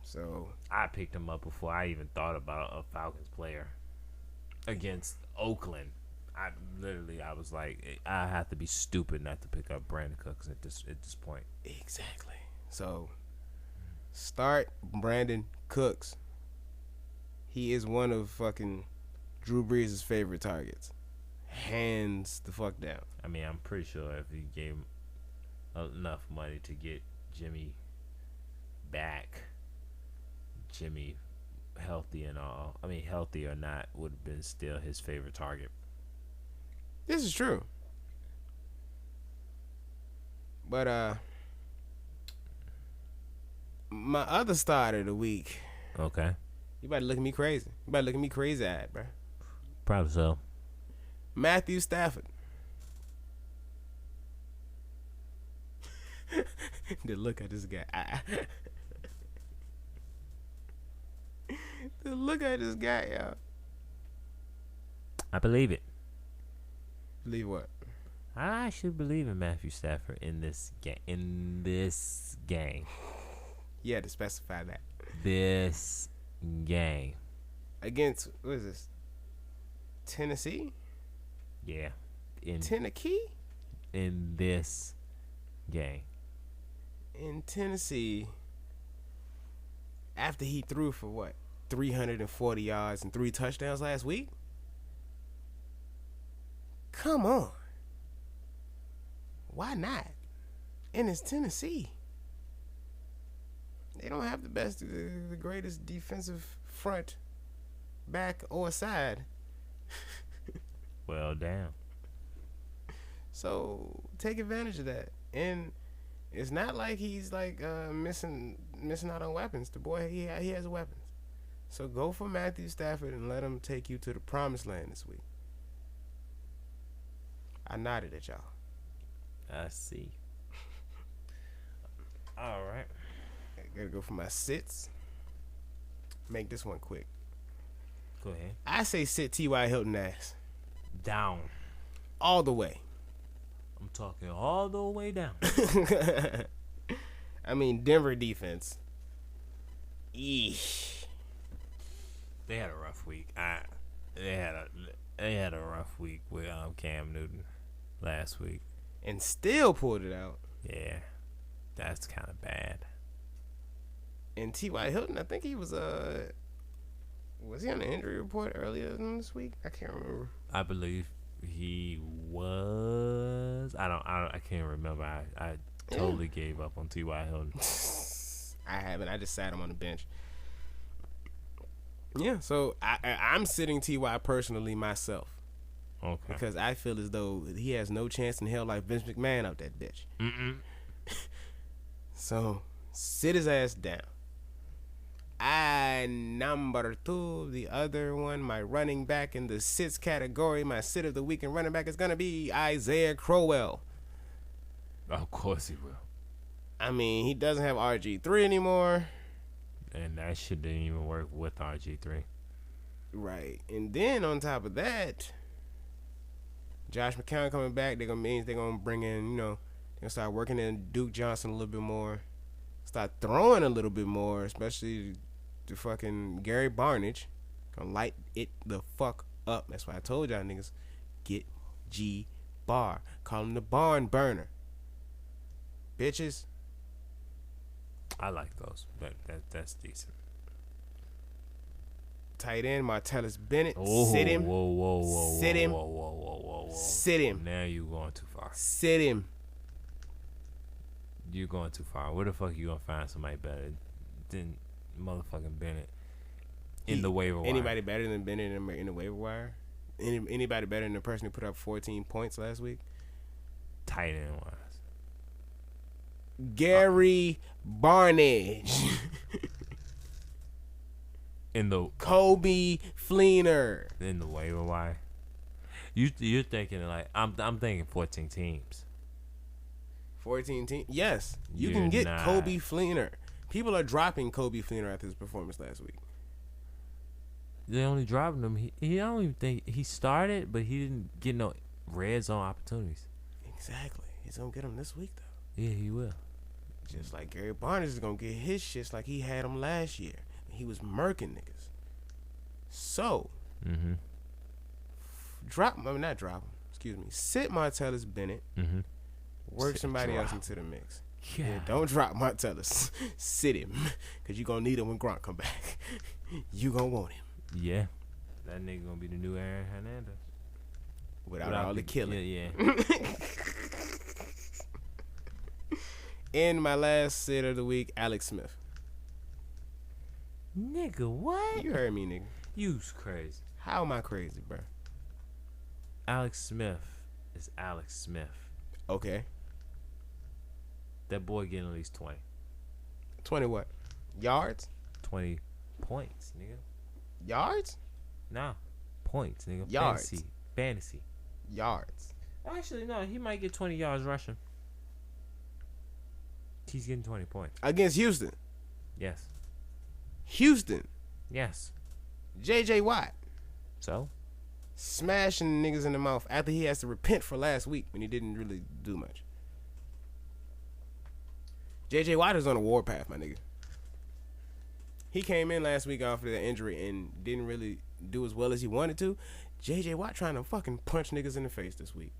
So I picked him up before I even thought about a Falcons player against Oakland. I was like, I have to be stupid not to pick up Brandon Cooks at this point. Exactly. So start Brandon Cooks. He is one of fucking Drew Brees' favorite targets. Hands the fuck down. I mean, I'm pretty sure if he gave him enough money to get Jimmy back, Jimmy healthy and all, I mean, healthy or not, would have been still his favorite target. This is true. But my other start of the week. Okay. You about to look at me crazy. You about to look at me crazy-eyed, bro. Probably so. Matthew Stafford. The look at this guy. The look at this guy, y'all. I believe it. Believe what? I should believe in Matthew Stafford in this game. You had to specify that. This game. Against, what is this? Tennessee? Yeah. Tennessee? In this game. In Tennessee, after he threw for what? 340 yards and 3 touchdowns last week? Come on. Why not? And it's Tennessee. They don't have the greatest defensive front, back, or side. Well, damn. So take advantage of that. And it's not like he's like missing out on weapons. The boy, he has weapons. So go for Matthew Stafford and let him take you to the promised land this week. I nodded at y'all. I see. All right. I gotta go for my sits. Make this one quick. Go ahead. I say sit T.Y. Hilton ass. Down. All the way. I'm talking all the way down. I mean, Denver defense. Eesh. They had a rough week. They had a rough week with Cam Newton last week. And still pulled it out. Yeah. That's kind of bad. And T.Y. Hilton, I think he was he on the injury report earlier this week? I can't remember. I believe he was. I can't remember. I totally gave up on T.Y. Hilton. I haven't. I just sat him on the bench. Yeah, so I'm sitting T.Y. personally myself. Okay. Because I feel as though he has no chance in hell like Vince McMahon out that bitch. So sit his ass down. Number 2, the other one, my running back in the sits category, my sit of the week and running back is going to be Isaiah Crowell. Of course he will. I mean, he doesn't have RG3 anymore. And that shit didn't even work with RG3. Right. And then on top of that, Josh McCown coming back, they're gonna bring in, they're gonna start working in Duke Johnson a little bit more. Start throwing a little bit more, especially to fucking Gary Barnidge. Gonna light it the fuck up. That's why I told y'all niggas, get G Bar. Call him the barn burner. Bitches. I like those. That's decent. Tight end, Martellus Bennett. Oh, sit him. Whoa. Sit him. Whoa. Sit him. Now you going too far. Sit him. You're going too far. Where the fuck you gonna find somebody better than motherfucking Bennett in the waiver wire? Anybody better than Bennett in the waiver wire? Anybody better than the person who put up 14 points last week? Tight end wise. Gary Barnidge. In the Kobe Fleener. In the waiver wire. You're thinking like I'm thinking 14 teams. 14 teams. Yes, you You're can get not. Kobe Fleener. People are dropping Kobe Fleener after his performance last week. They only dropping him. He I don't even think he started, but he didn't get no red zone opportunities. Exactly. He's gonna get him this week though. Yeah, he will. Just like Gary Barnes is gonna get his shits like he had him last year. He was murking niggas. So, sit Martellus Bennett. Work somebody else into the mix. Yeah, don't drop Martellus. Sit him, cause you gonna need him when Gronk come back. You gonna want him. Yeah, that nigga gonna be the new Aaron Hernandez without all the killing. Yeah. In my last sit of the week, Alex Smith. Nigga, what? You heard me, nigga. You's crazy. How am I crazy, bro? Alex Smith is Alex Smith. Okay. That boy getting at least 20. 20 what? Yards? 20 points, nigga. Yards? Nah. Points, nigga. Yards. Fantasy. Yards. Actually, no. He might get 20 yards rushing. He's getting 20 points. Against Houston? Yes. Houston? Yes. J.J. Watt? So? Smashing niggas in the mouth after he has to repent for last week when he didn't really do much. J.J. Watt is on a warpath, my nigga. He came in last week after the injury and didn't really do as well as he wanted to. J.J. Watt trying to fucking punch niggas in the face this week.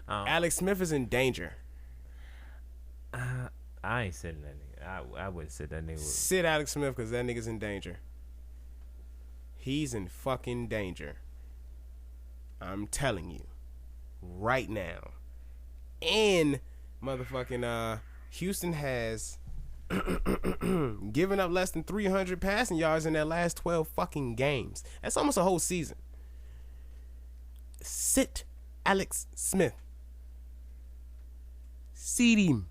Alex Smith is in danger. I ain't sitting that nigga. I wouldn't sit that nigga. Sit Alex Smith because that nigga's in danger. He's in fucking danger. I'm telling you. Right now. And motherfucking Houston has given up less than 300 passing yards in their last 12 fucking games. That's almost a whole season. Sit Alex Smith. Seat him.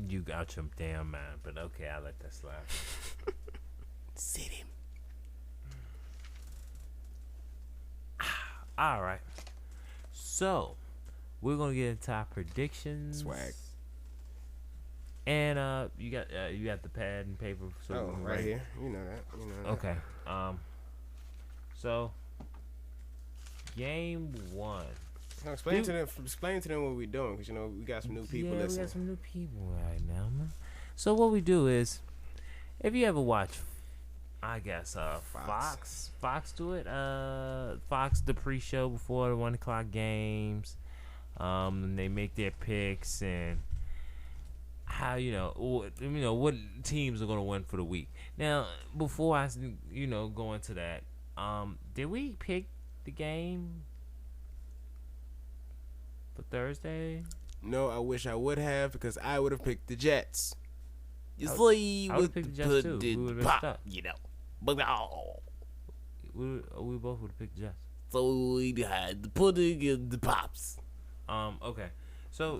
You got your damn mind, but okay, I'll let that slide. Sit him. All right. So, we're going to get into our predictions. Swag. And you got the pad and paper. So right here. You know that. Okay. So, game 1. Now explain to them what we're doing, because we got some new people listening. We got some new people right now, man. So what we do is, if you ever watch, I guess Fox do it. Fox the pre-show before the 1:00 games. They make their picks and how what teams are gonna win for the week. Now, before I go into that, did we pick the game for Thursday? No, I wish I would have, because I would have picked the Jets. I would pick the Jets too. We would have been stuck. But no. We both would have picked the Jets. So we had to put it in the pops. Okay. So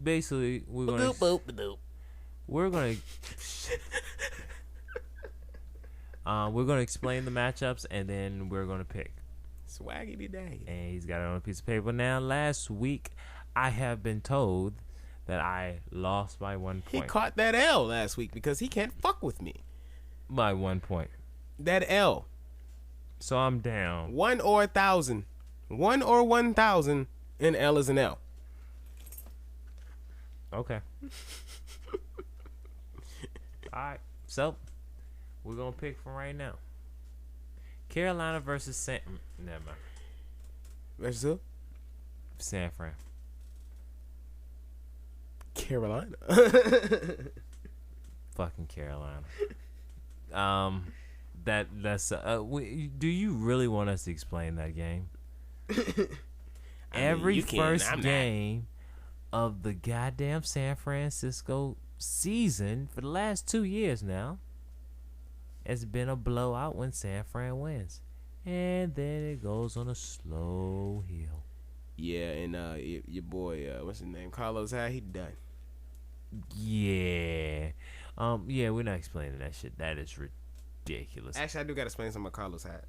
basically, we're gonna explain the matchups, and then we're gonna pick. Swaggy day. And he's got it on a piece of paper. Now, last week, I have been told that I lost by 1 point. He caught that L last week because he can't fuck with me. By 1 point. That L. So I'm down. 1 or 1,000. 1 or 1,000, and L is an L. Okay. Alright. So, we're going to pick from right now. Carolina versus never mind. Versus who? San Fran. Carolina. Fucking Carolina. That's do you really want us to explain that game? Every first game of the goddamn San Francisco season for the last 2 years now, it's been a blowout when San Fran wins. And then it goes on a slow hill. Yeah, and your boy, what's his name? Carlos Hyde, he done. Yeah. Yeah, we're not explaining that shit. That is ridiculous. Actually, I do got to explain something Carlos had.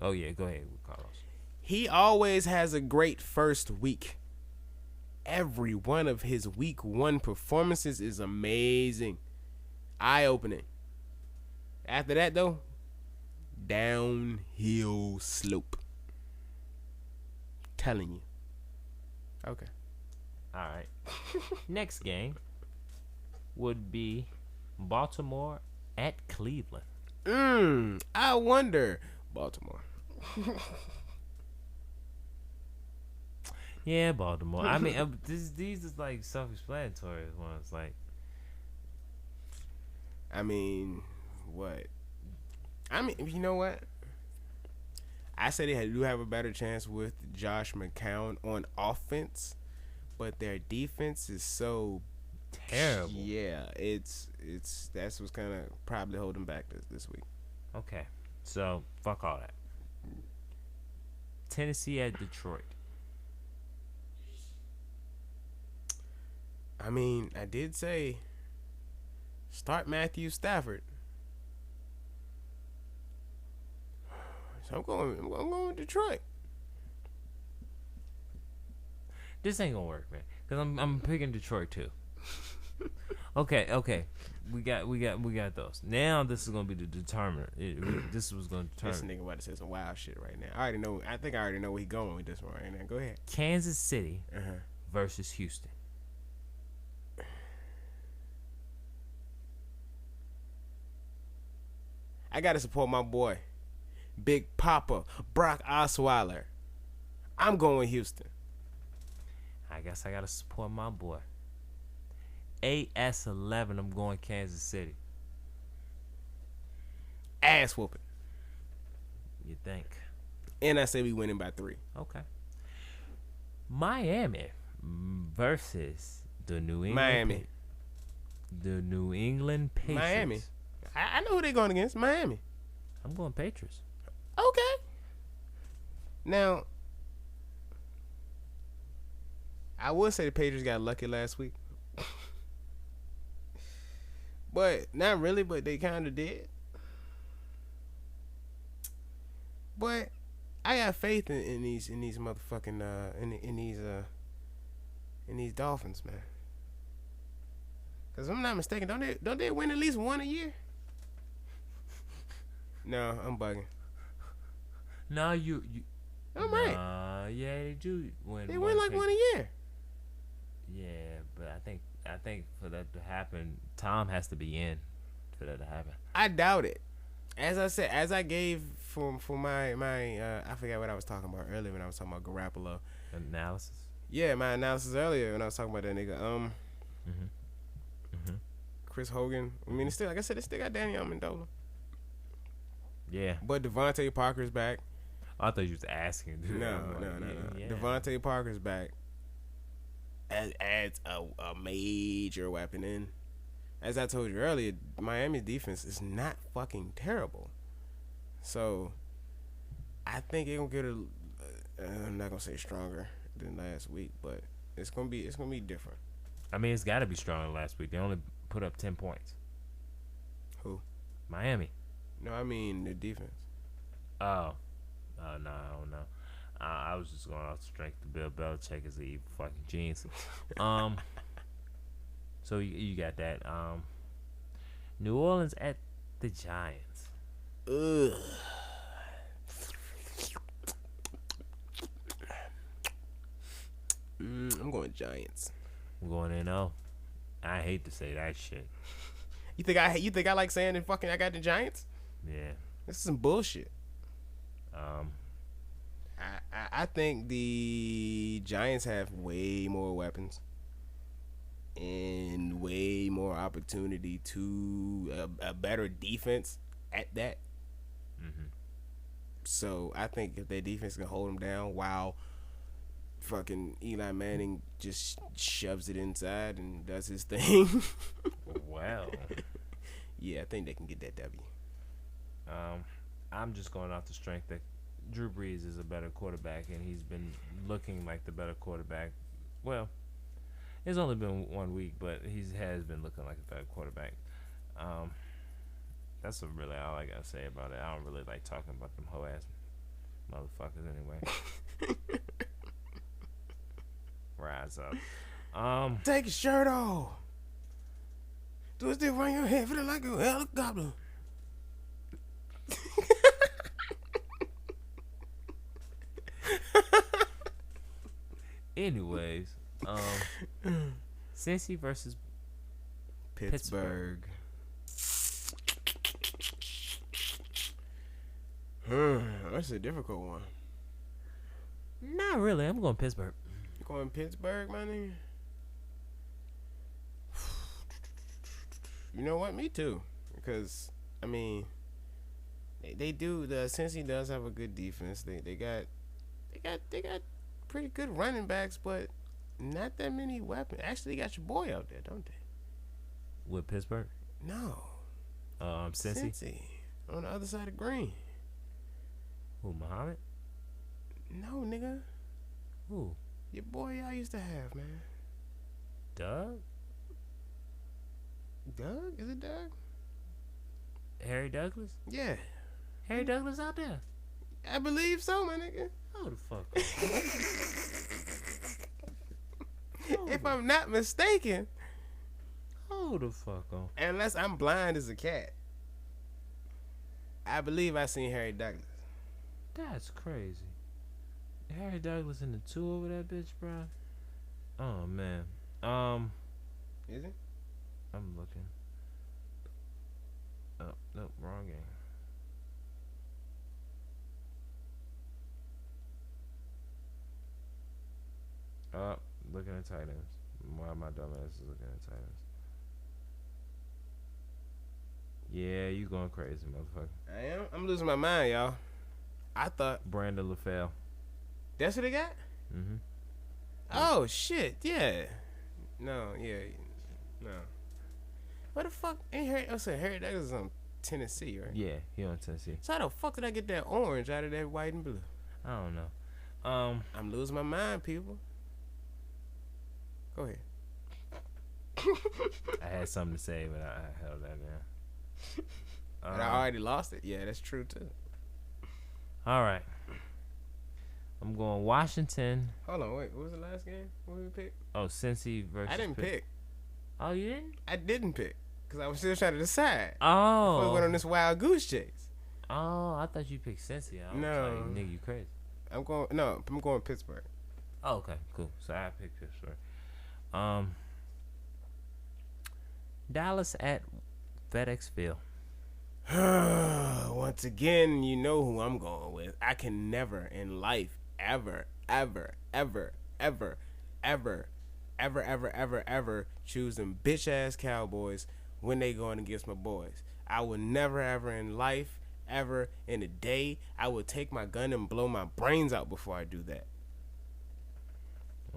Oh, yeah, go ahead with Carlos. He always has a great first week. Every one of his week 1 performances is amazing. Eye-opening. After that, though, downhill slope. Telling you. Okay. All right. Next game would be Baltimore at Cleveland. I wonder. Baltimore. Yeah, Baltimore. I mean, these is like self-explanatory ones. Like, I mean, what? I mean, you know what? I said they do have a better chance with Josh McCown on offense, but their defense is so terrible. Yeah, it's that's what's kind of probably holding back this week. Okay, so fuck all that. Tennessee at Detroit. I mean, I did say start Matthew Stafford. So I'm going with Detroit. This ain't gonna work, man. Cause I'm picking Detroit too. Okay. We got those. Now this is gonna be the determiner. This was gonna determine. This nigga about to say some wild shit right now. I think I already know where he going with this one right now. Go ahead. Kansas City versus Houston. I gotta support my boy, Big Papa Brock Osweiler. I'm going Houston. I guess I gotta support my boy. AS11. I'm going Kansas City. Ass whooping. You think? And I say we winning by 3. Okay. Miami versus the New England. Miami. The New England Patriots. Miami. I know who they're going against. Miami. I'm going Patriots. Okay. Now, I would say the Patriots got lucky last week. But not really, but they kind of did. But I got faith in these motherfucking in these Dolphins, man. Cause if I'm not mistaken, don't they win at least one a year? No, I'm bugging. No, you. I'm right. Yeah, they do win. They win like one a year. Yeah, but I think for that to happen, Tom has to be in for that to happen. I doubt it. As I said, as I gave for my I forgot what I was talking about earlier when I was talking about Garoppolo. Analysis? Yeah, my analysis earlier when I was talking about that nigga. Chris Hogan. I mean, it's still, like I said, they still got Danny Amendola. Yeah. But Devontae Parker's back. I thought you was asking. Dude. No. Yeah. Devontae Parker's back. Adds a major weapon in. As I told you earlier, Miami's defense is not fucking terrible. So, I think it's gonna get I'm not gonna say stronger than last week, but it's gonna be different. I mean, it's got to be stronger than last week. They only put up 10 points. Who? Miami. No, I mean the defense. Oh. No, I don't know. I was just going off the strength of Bill Belichick is a evil fucking genius. So you got that. New Orleans at the Giants. Ugh. I'm going Giants. I'm going NO. I hate to say that shit. You think I like saying that fucking I got the Giants? Yeah. This is some bullshit. I think the Giants have way more weapons and way more opportunity to a better defense at that. Mm-hmm. So I think if their defense can hold them down while fucking Eli Manning just shoves it inside and does his thing. Well. Yeah, I think they can get that W. I'm just going off the strength that Drew Brees is a better quarterback, and he's been looking like the better quarterback. Well, it's only been 1 week, but he has been looking like a better quarterback. That's really all I gotta say about it. I don't really like talking about them hoe ass motherfuckers anyway. Rise up. Take your shirt off. Twist it around your head, feeling like a helicopter. Anyways, Cincy versus Pittsburgh. That's a difficult one. Not really. I'm going Pittsburgh. You going Pittsburgh, my nigga? You know what? Me too. Because I mean, they do. The Cincy does have a good defense. They got pretty good running backs, but not that many weapons. Actually, they got your boy out there, don't they? With Pittsburgh? No. Cincy on the other side of green. Who, Muhammad? No, nigga. Who? Your boy I used to have, man. Doug? Doug? Is it Doug? Harry Douglas? Yeah. Harry Douglas out there? I believe so, my nigga. Hold the fuck on. If I'm not mistaken. Hold the fuck on. Unless I'm blind as a cat. I believe I seen Harry Douglas. That's crazy. Harry Douglas in the 2 over that bitch, bro. Oh man. Is it? I'm looking. Oh, nope, wrong game. Oh, looking at tight ends. Why my dumb ass is looking at tight ends? Yeah, you going crazy, motherfucker. I am. I'm losing my mind, y'all. I thought Brandon LaFell. that's what they got. Mm-hmm. Oh shit! Yeah. No. Yeah. No. What the fuck? Ain't Harry? I said Harry Douglas is on Tennessee, right? Yeah, he on Tennessee. So how the fuck did I get that orange out of that white and blue? I don't know. I'm losing my mind, people. Go ahead. I had something to say, but I held that down. And I already lost it. Yeah, that's true too. All right. I'm going Washington. Hold on, wait. What was the last game? What did we pick? Oh, Cincy versus. I didn't pick. Oh, you didn't? I didn't pick because I was still trying to decide. Oh. Before we went on this wild goose chase. Oh, I thought you picked Cincy. I was No. like, nigga, you crazy. I'm going Pittsburgh. Oh, okay, cool. So I picked Pittsburgh. Dallas at FedEx Field. Once again, you know who I'm going with. I can never in life, ever choose them bitch ass Cowboys when they going against my boys. I will never ever in life, ever in a day, I will take my gun and blow my brains out before I do that.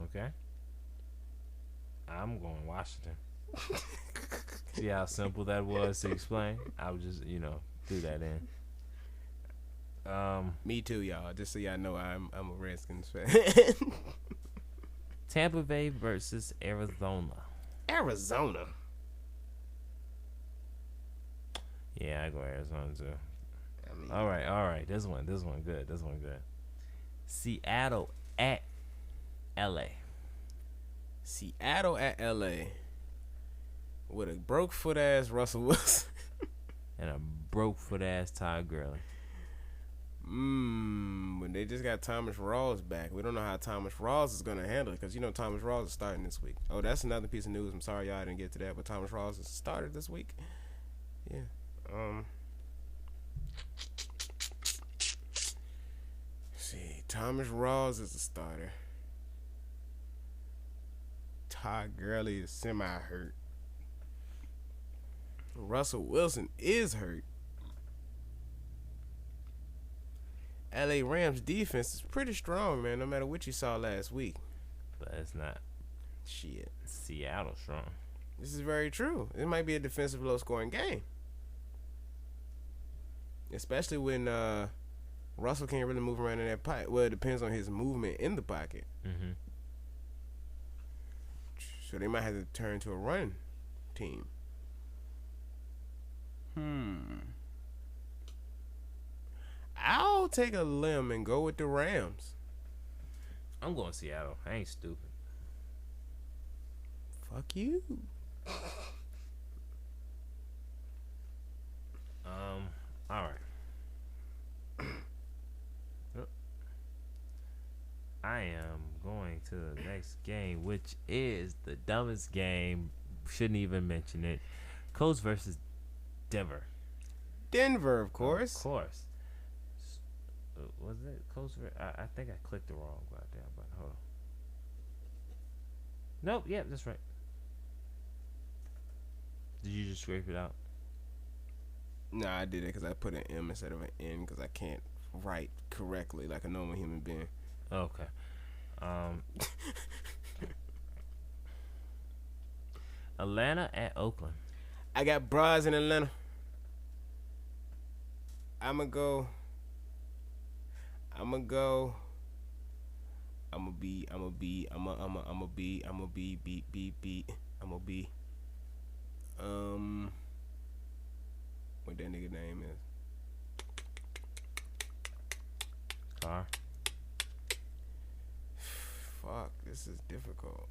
Okay. I'm going Washington. See how simple that was to explain? I would just, do that in. Me too, y'all. Just so y'all know, I'm a Redskins fan. Tampa Bay versus Arizona. Arizona. Yeah, I go Arizona too. All right. This one good. Seattle at LA. Seattle at LA. With a broke foot ass Russell Wilson. And a broke foot ass Todd Gurley. When they just got Thomas Rawls back. We don't know how Thomas Rawls is going to handle it because, Thomas Rawls is starting this week. Oh, that's another piece of news. I'm sorry y'all didn't get to that, but Thomas Rawls is started this week. Yeah. See, Thomas Rawls is a starter. Todd Gurley is semi-hurt. Russell Wilson is hurt. LA Rams defense is pretty strong, man, no matter what you saw last week. But it's not. Shit. Seattle strong. This is very true. It might be a defensive low-scoring game. Especially when Russell can't really move around in that pocket. Well, it depends on his movement in the pocket. Mm-hmm. So they might have to turn to a run team. I'll take a limb and go with the Rams. I'm going Seattle. I ain't stupid. Fuck you. All right. I am going to the next game, which is the dumbest game. Shouldn't even mention it. Colts versus Denver. Denver, of course. Of course. Was it Colts? I think I clicked the wrong goddamn button. Hold on. Nope. Yep, that's right. Did you just scrape it out? No, I did it because I put an M instead of an N because I can't write correctly like a normal human being. Okay. Atlanta at Oakland. I got bras in Atlanta. I'ma go. What that nigga name is? Carr. Fuck, this is difficult.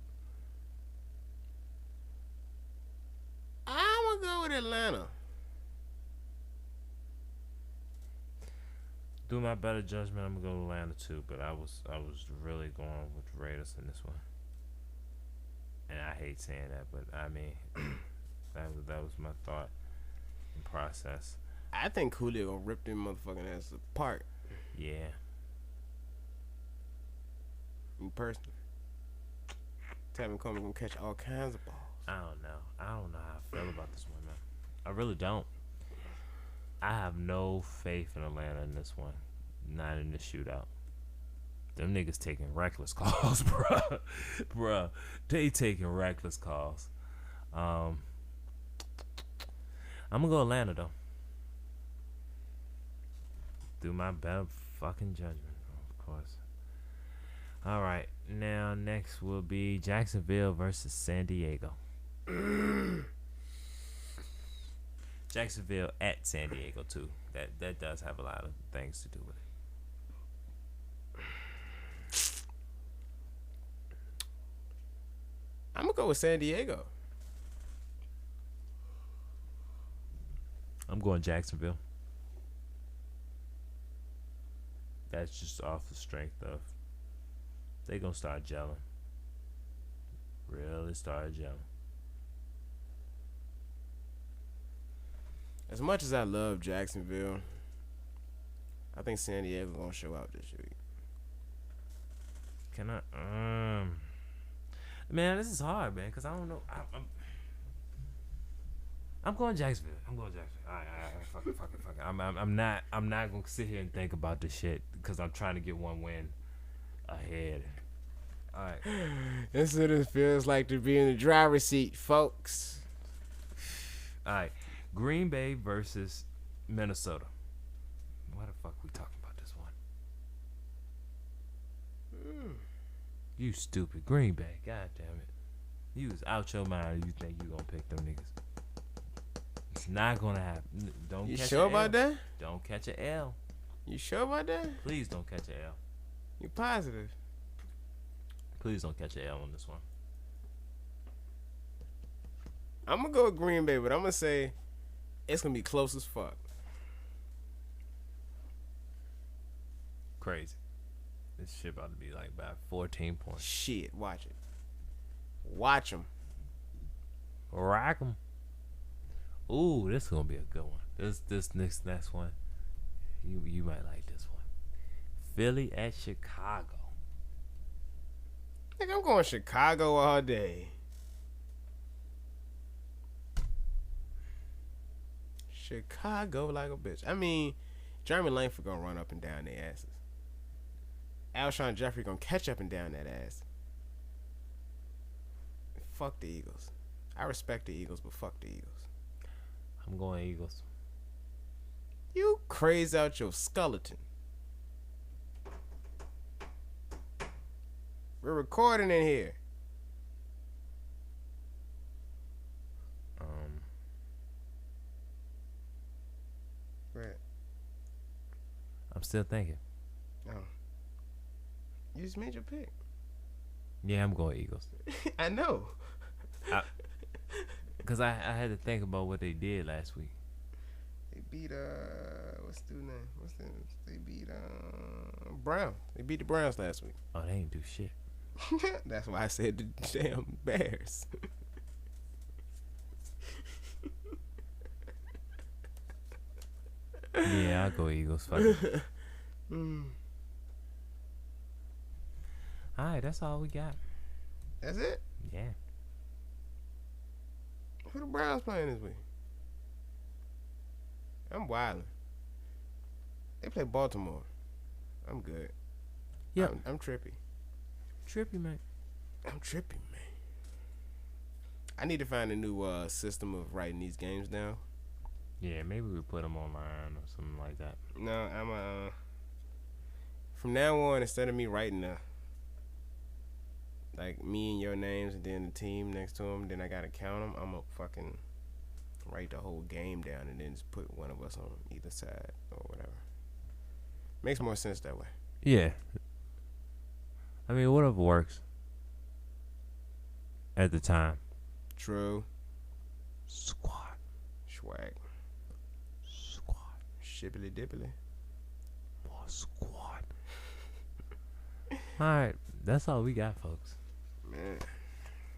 I'ma go with Atlanta. Do my better judgment, I'm gonna go to Atlanta too, but I was really going with Raiders in this one. And I hate saying that, but I mean that was my thought and process. I think Julio gonna rip them motherfucking asses apart. Yeah. Me personally. Tevin Coleman gonna catch all kinds of balls. I don't know how I feel about this one, man. I really don't. I have no faith in Atlanta in this one. Not in the shootout. Them niggas taking reckless calls, bruh. Bruh. They taking reckless calls. I'm gonna go Atlanta, though. Do my better fucking judgment, of course. All right. Now, next will be Jacksonville versus San Diego. Jacksonville at San Diego too. That does have a lot of things to do with it. I'm gonna go with San Diego. I'm going Jacksonville. That's just off the strength of they gonna start gelling. Really start gelling. As much as I love Jacksonville, I think San Diego gonna show out this week. Can I? Man, this is hard, man, because I don't know. I'm going Jacksonville. All right, fuck it. I'm not gonna sit here and think about this shit because I'm trying to get one win ahead. All right. This is what it feels like to be in the driver's seat, folks. All right. Green Bay versus Minnesota. Why the fuck we talking about this one? You stupid Green Bay. God damn it. You was out your mind. You think you gonna pick them niggas. It's not gonna happen. Don't You catch sure an about L. that? Don't catch an L. You sure about that? Please don't catch an L. You positive? Please don't catch an L on this one. I'm gonna go with Green Bay, but I'm gonna say it's gonna be close as fuck. Crazy. This shit about to be like about 14 points. Shit, watch it. Watch them. Rock 'em. Ooh, this is gonna be a good one. This next one, you might like this one. Philly at Chicago. Nigga, I'm going Chicago all day. Chicago like a bitch. I mean, Jeremy Langford gonna run up and down their asses. Alshon Jeffrey gonna catch up and down that ass. Fuck the Eagles. I respect the Eagles, but fuck the Eagles. I'm going Eagles. You craze out your skeleton. We're recording in here. I'm still thinking. Oh. You just made your pick. Yeah, I'm going Eagles. I know. Because I had to think about what they did last week. They beat what's the name? They beat Browns. They beat the Browns last week. Oh, they ain't do shit. That's why I said the damn Bears. Yeah, I'll go Eagles. Fuck it. Alright, that's all we got. That's it? Yeah. Who the Browns playing this week? I'm wildin'. They play Baltimore. I'm good. Yeah. I'm trippy. Trippy, man. I'm trippy, man. I need to find a new system of writing these games down. Yeah, maybe we put them online or something like that. No, I'm from now on, instead of me writing like me and your names and then the team next to them, then I gotta count them. I'm gonna fucking write the whole game down and then just put one of us on either side or whatever. Makes more sense that way. Yeah. I mean, whatever works. At the time. True. Squad. Swag. Squad. Shippily dippily. More squad. Alright, that's all we got, folks. Man.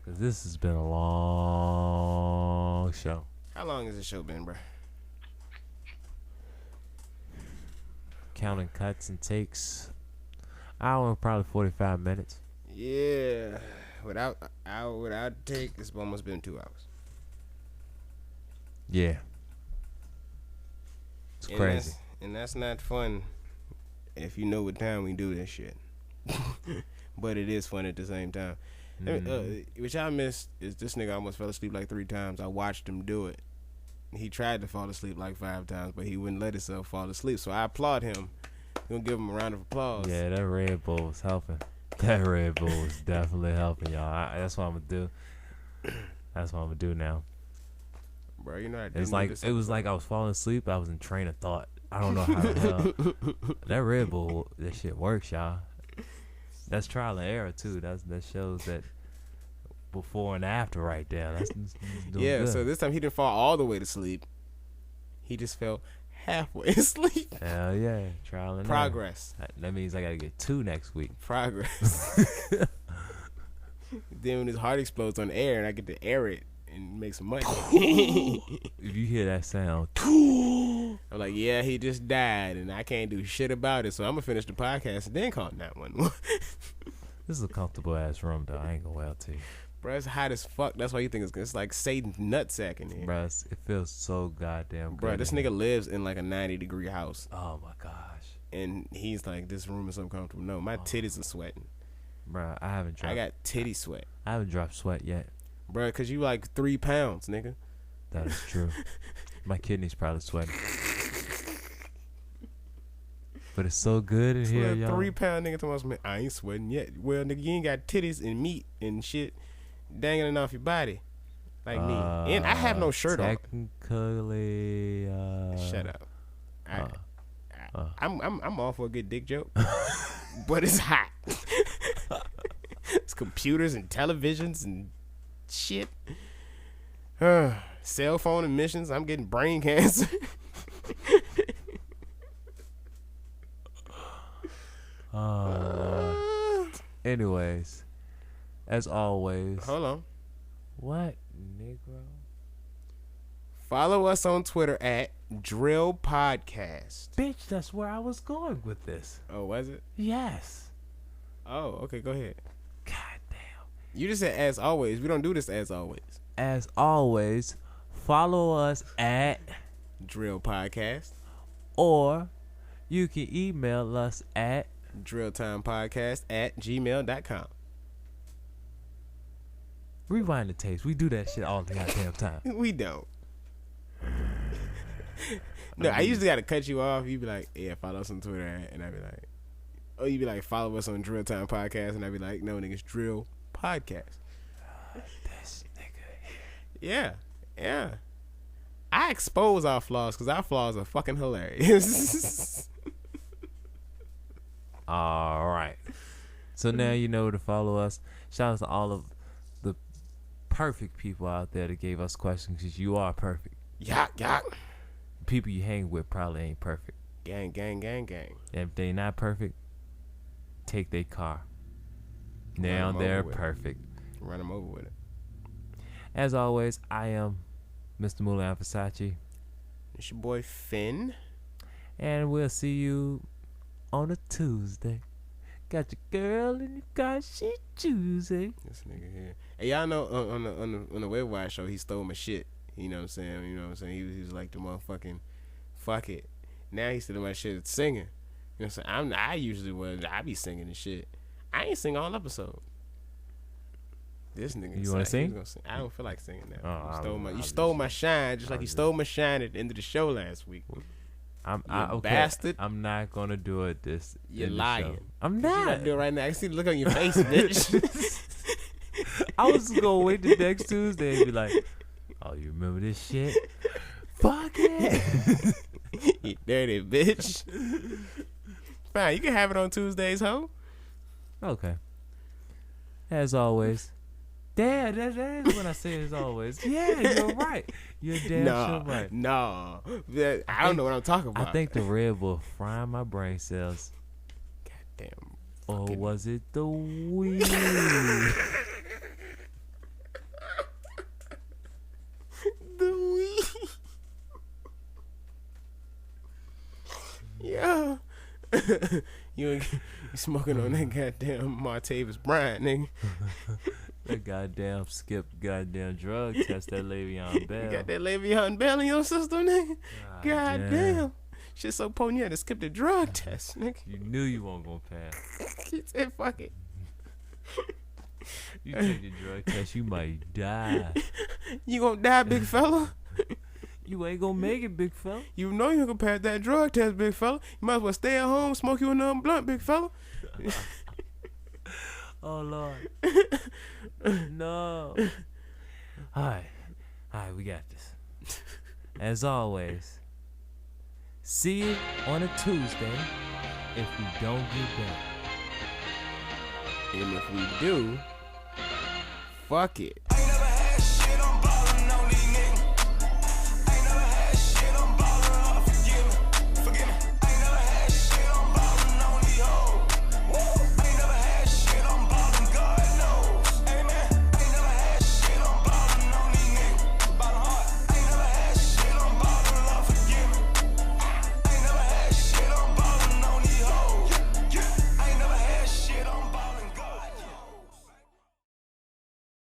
Because this has been a long show. How long has the show been, bro? Counting cuts and takes. Hour and probably 45 minutes. Yeah. Without take, it's almost been 2 hours. Yeah. It's crazy. And that's not fun if you know what time we do this shit. But it is fun at the same time. Which I missed is this nigga almost fell asleep like 3 times. I watched him do it. He tried to fall asleep like 5 times, but he wouldn't let himself fall asleep. So I applaud him. I'm gonna give him a round of applause. Yeah, that Red Bull was helping. That Red Bull was definitely helping, y'all. That's what I'm gonna do. That's what I'm gonna do now. Bro, you know it was like I was falling asleep. I was in train of thought. I don't know how the hell that Red Bull, that shit works, y'all. That's trial and error too. That shows that before and after right there. That's yeah. Good. So this time he didn't fall all the way to sleep. He just fell halfway asleep. Hell yeah, trial and progress. Error. That means I gotta get 2 next week. Progress. Then when his heart explodes on air and I get to air it and make some money. If you hear that sound, I'm like, yeah, he just died and I can't do shit about it. So I'm gonna finish the podcast and then call 911. This is a comfortable ass room though. I ain't gonna lie to you. Bro, it's hot as fuck. That's why you think it's like Satan's nutsack in here. Bro, it feels so goddamn good. Bro, this nigga lives in like a 90-degree house. Oh my gosh. And he's like, this room is so comfortable. No, my titties are sweating. Bro, I haven't dropped. I got titty sweat. I haven't dropped sweat yet. Bro, because you like 3 pounds, nigga. That is true. My kidneys probably sweating. But it's so good in here, y'all. 3-pound nigga talking about, I ain't sweating yet. Well, nigga, you ain't got titties and meat and shit dangling off your body like me. And I have no shirt technically, on. Shut up. I'm all for a good dick joke, but it's hot. It's computers and televisions and shit. Cell phone emissions. I'm getting brain cancer. Anyways, as always. Hold on. What, Negro? Follow us on Twitter at DrillPodcast. Bitch, that's where I was going with this. Oh, was it? Yes. Oh, okay, go ahead. God damn. You just said as always. We don't do this as always. As always, follow us at DrillPodcast. Or you can email us at DrillTimePodcast@gmail.com. Rewind the tapes. We do that shit all the goddamn time. We don't. No, I usually gotta cut you off. You be like, yeah, follow us on Twitter, and I be like, oh, you be like, follow us on Drill Time Podcast, and I be like, no, nigga, it's Drill Podcast. This nigga. Yeah. I expose our flaws because our flaws are fucking hilarious. All right. So now you know where to follow us. Shout out to all of the perfect people out there that gave us questions, because you are perfect. Yak. People you hang with probably ain't perfect. Gang. And if they not perfect, take their car. Now they're perfect. Run them over with it. As always, I am Mr. Mulan Versace. It's your boy Finn. And we'll see you on a Tuesday. Got your girl in the car, she choosing. This nigga here. Hey, y'all know on the Web Wire show, he stole my shit. You know what I'm saying? He was like the motherfucking fuck it. Now he's stealing my shit singing. You know what I'm saying? I be singing and shit. I ain't sing all episode. This nigga. You want to sing? I don't feel like singing now. Oh, you stole my shine, just like you stole my shine at the end of the show last week. Okay. Bastard. I'm not gonna do it. You're lying. Show. I'm not. You're not doing it right now. I can see the look on your face, bitch. I was gonna wait till next Tuesday and be like, "Oh, you remember this shit? Fuck it, you dirty bitch." Fine, you can have it on Tuesdays, ho. Okay. As always. Dad, that is when I say as always. Yeah, you're right. You're damn sure right. No. I don't know what I'm talking about. I think the Red Bull frying my brain cells. Goddamn. Or was it the weed? The weed. Yeah. You smoking on that goddamn Martavis Bryant, nigga. That goddamn goddamn drug test, that Le'Veon Bell. You got that Le'Veon Bell in your system, nigga? Goddamn. Shit so potent you had to skip the drug test, nigga. You knew you weren't gonna pass. He said, fuck it. You take the drug test, you might die. You gonna die, big fella? You ain't gonna make it, big fella. You know you ain't gonna pass that drug test, big fella. You might as well stay at home, smoke you another blunt, big fella. Oh, Lord. No. All right, we got this. As always, see you on a Tuesday if we don't get back. And if we do, fuck it.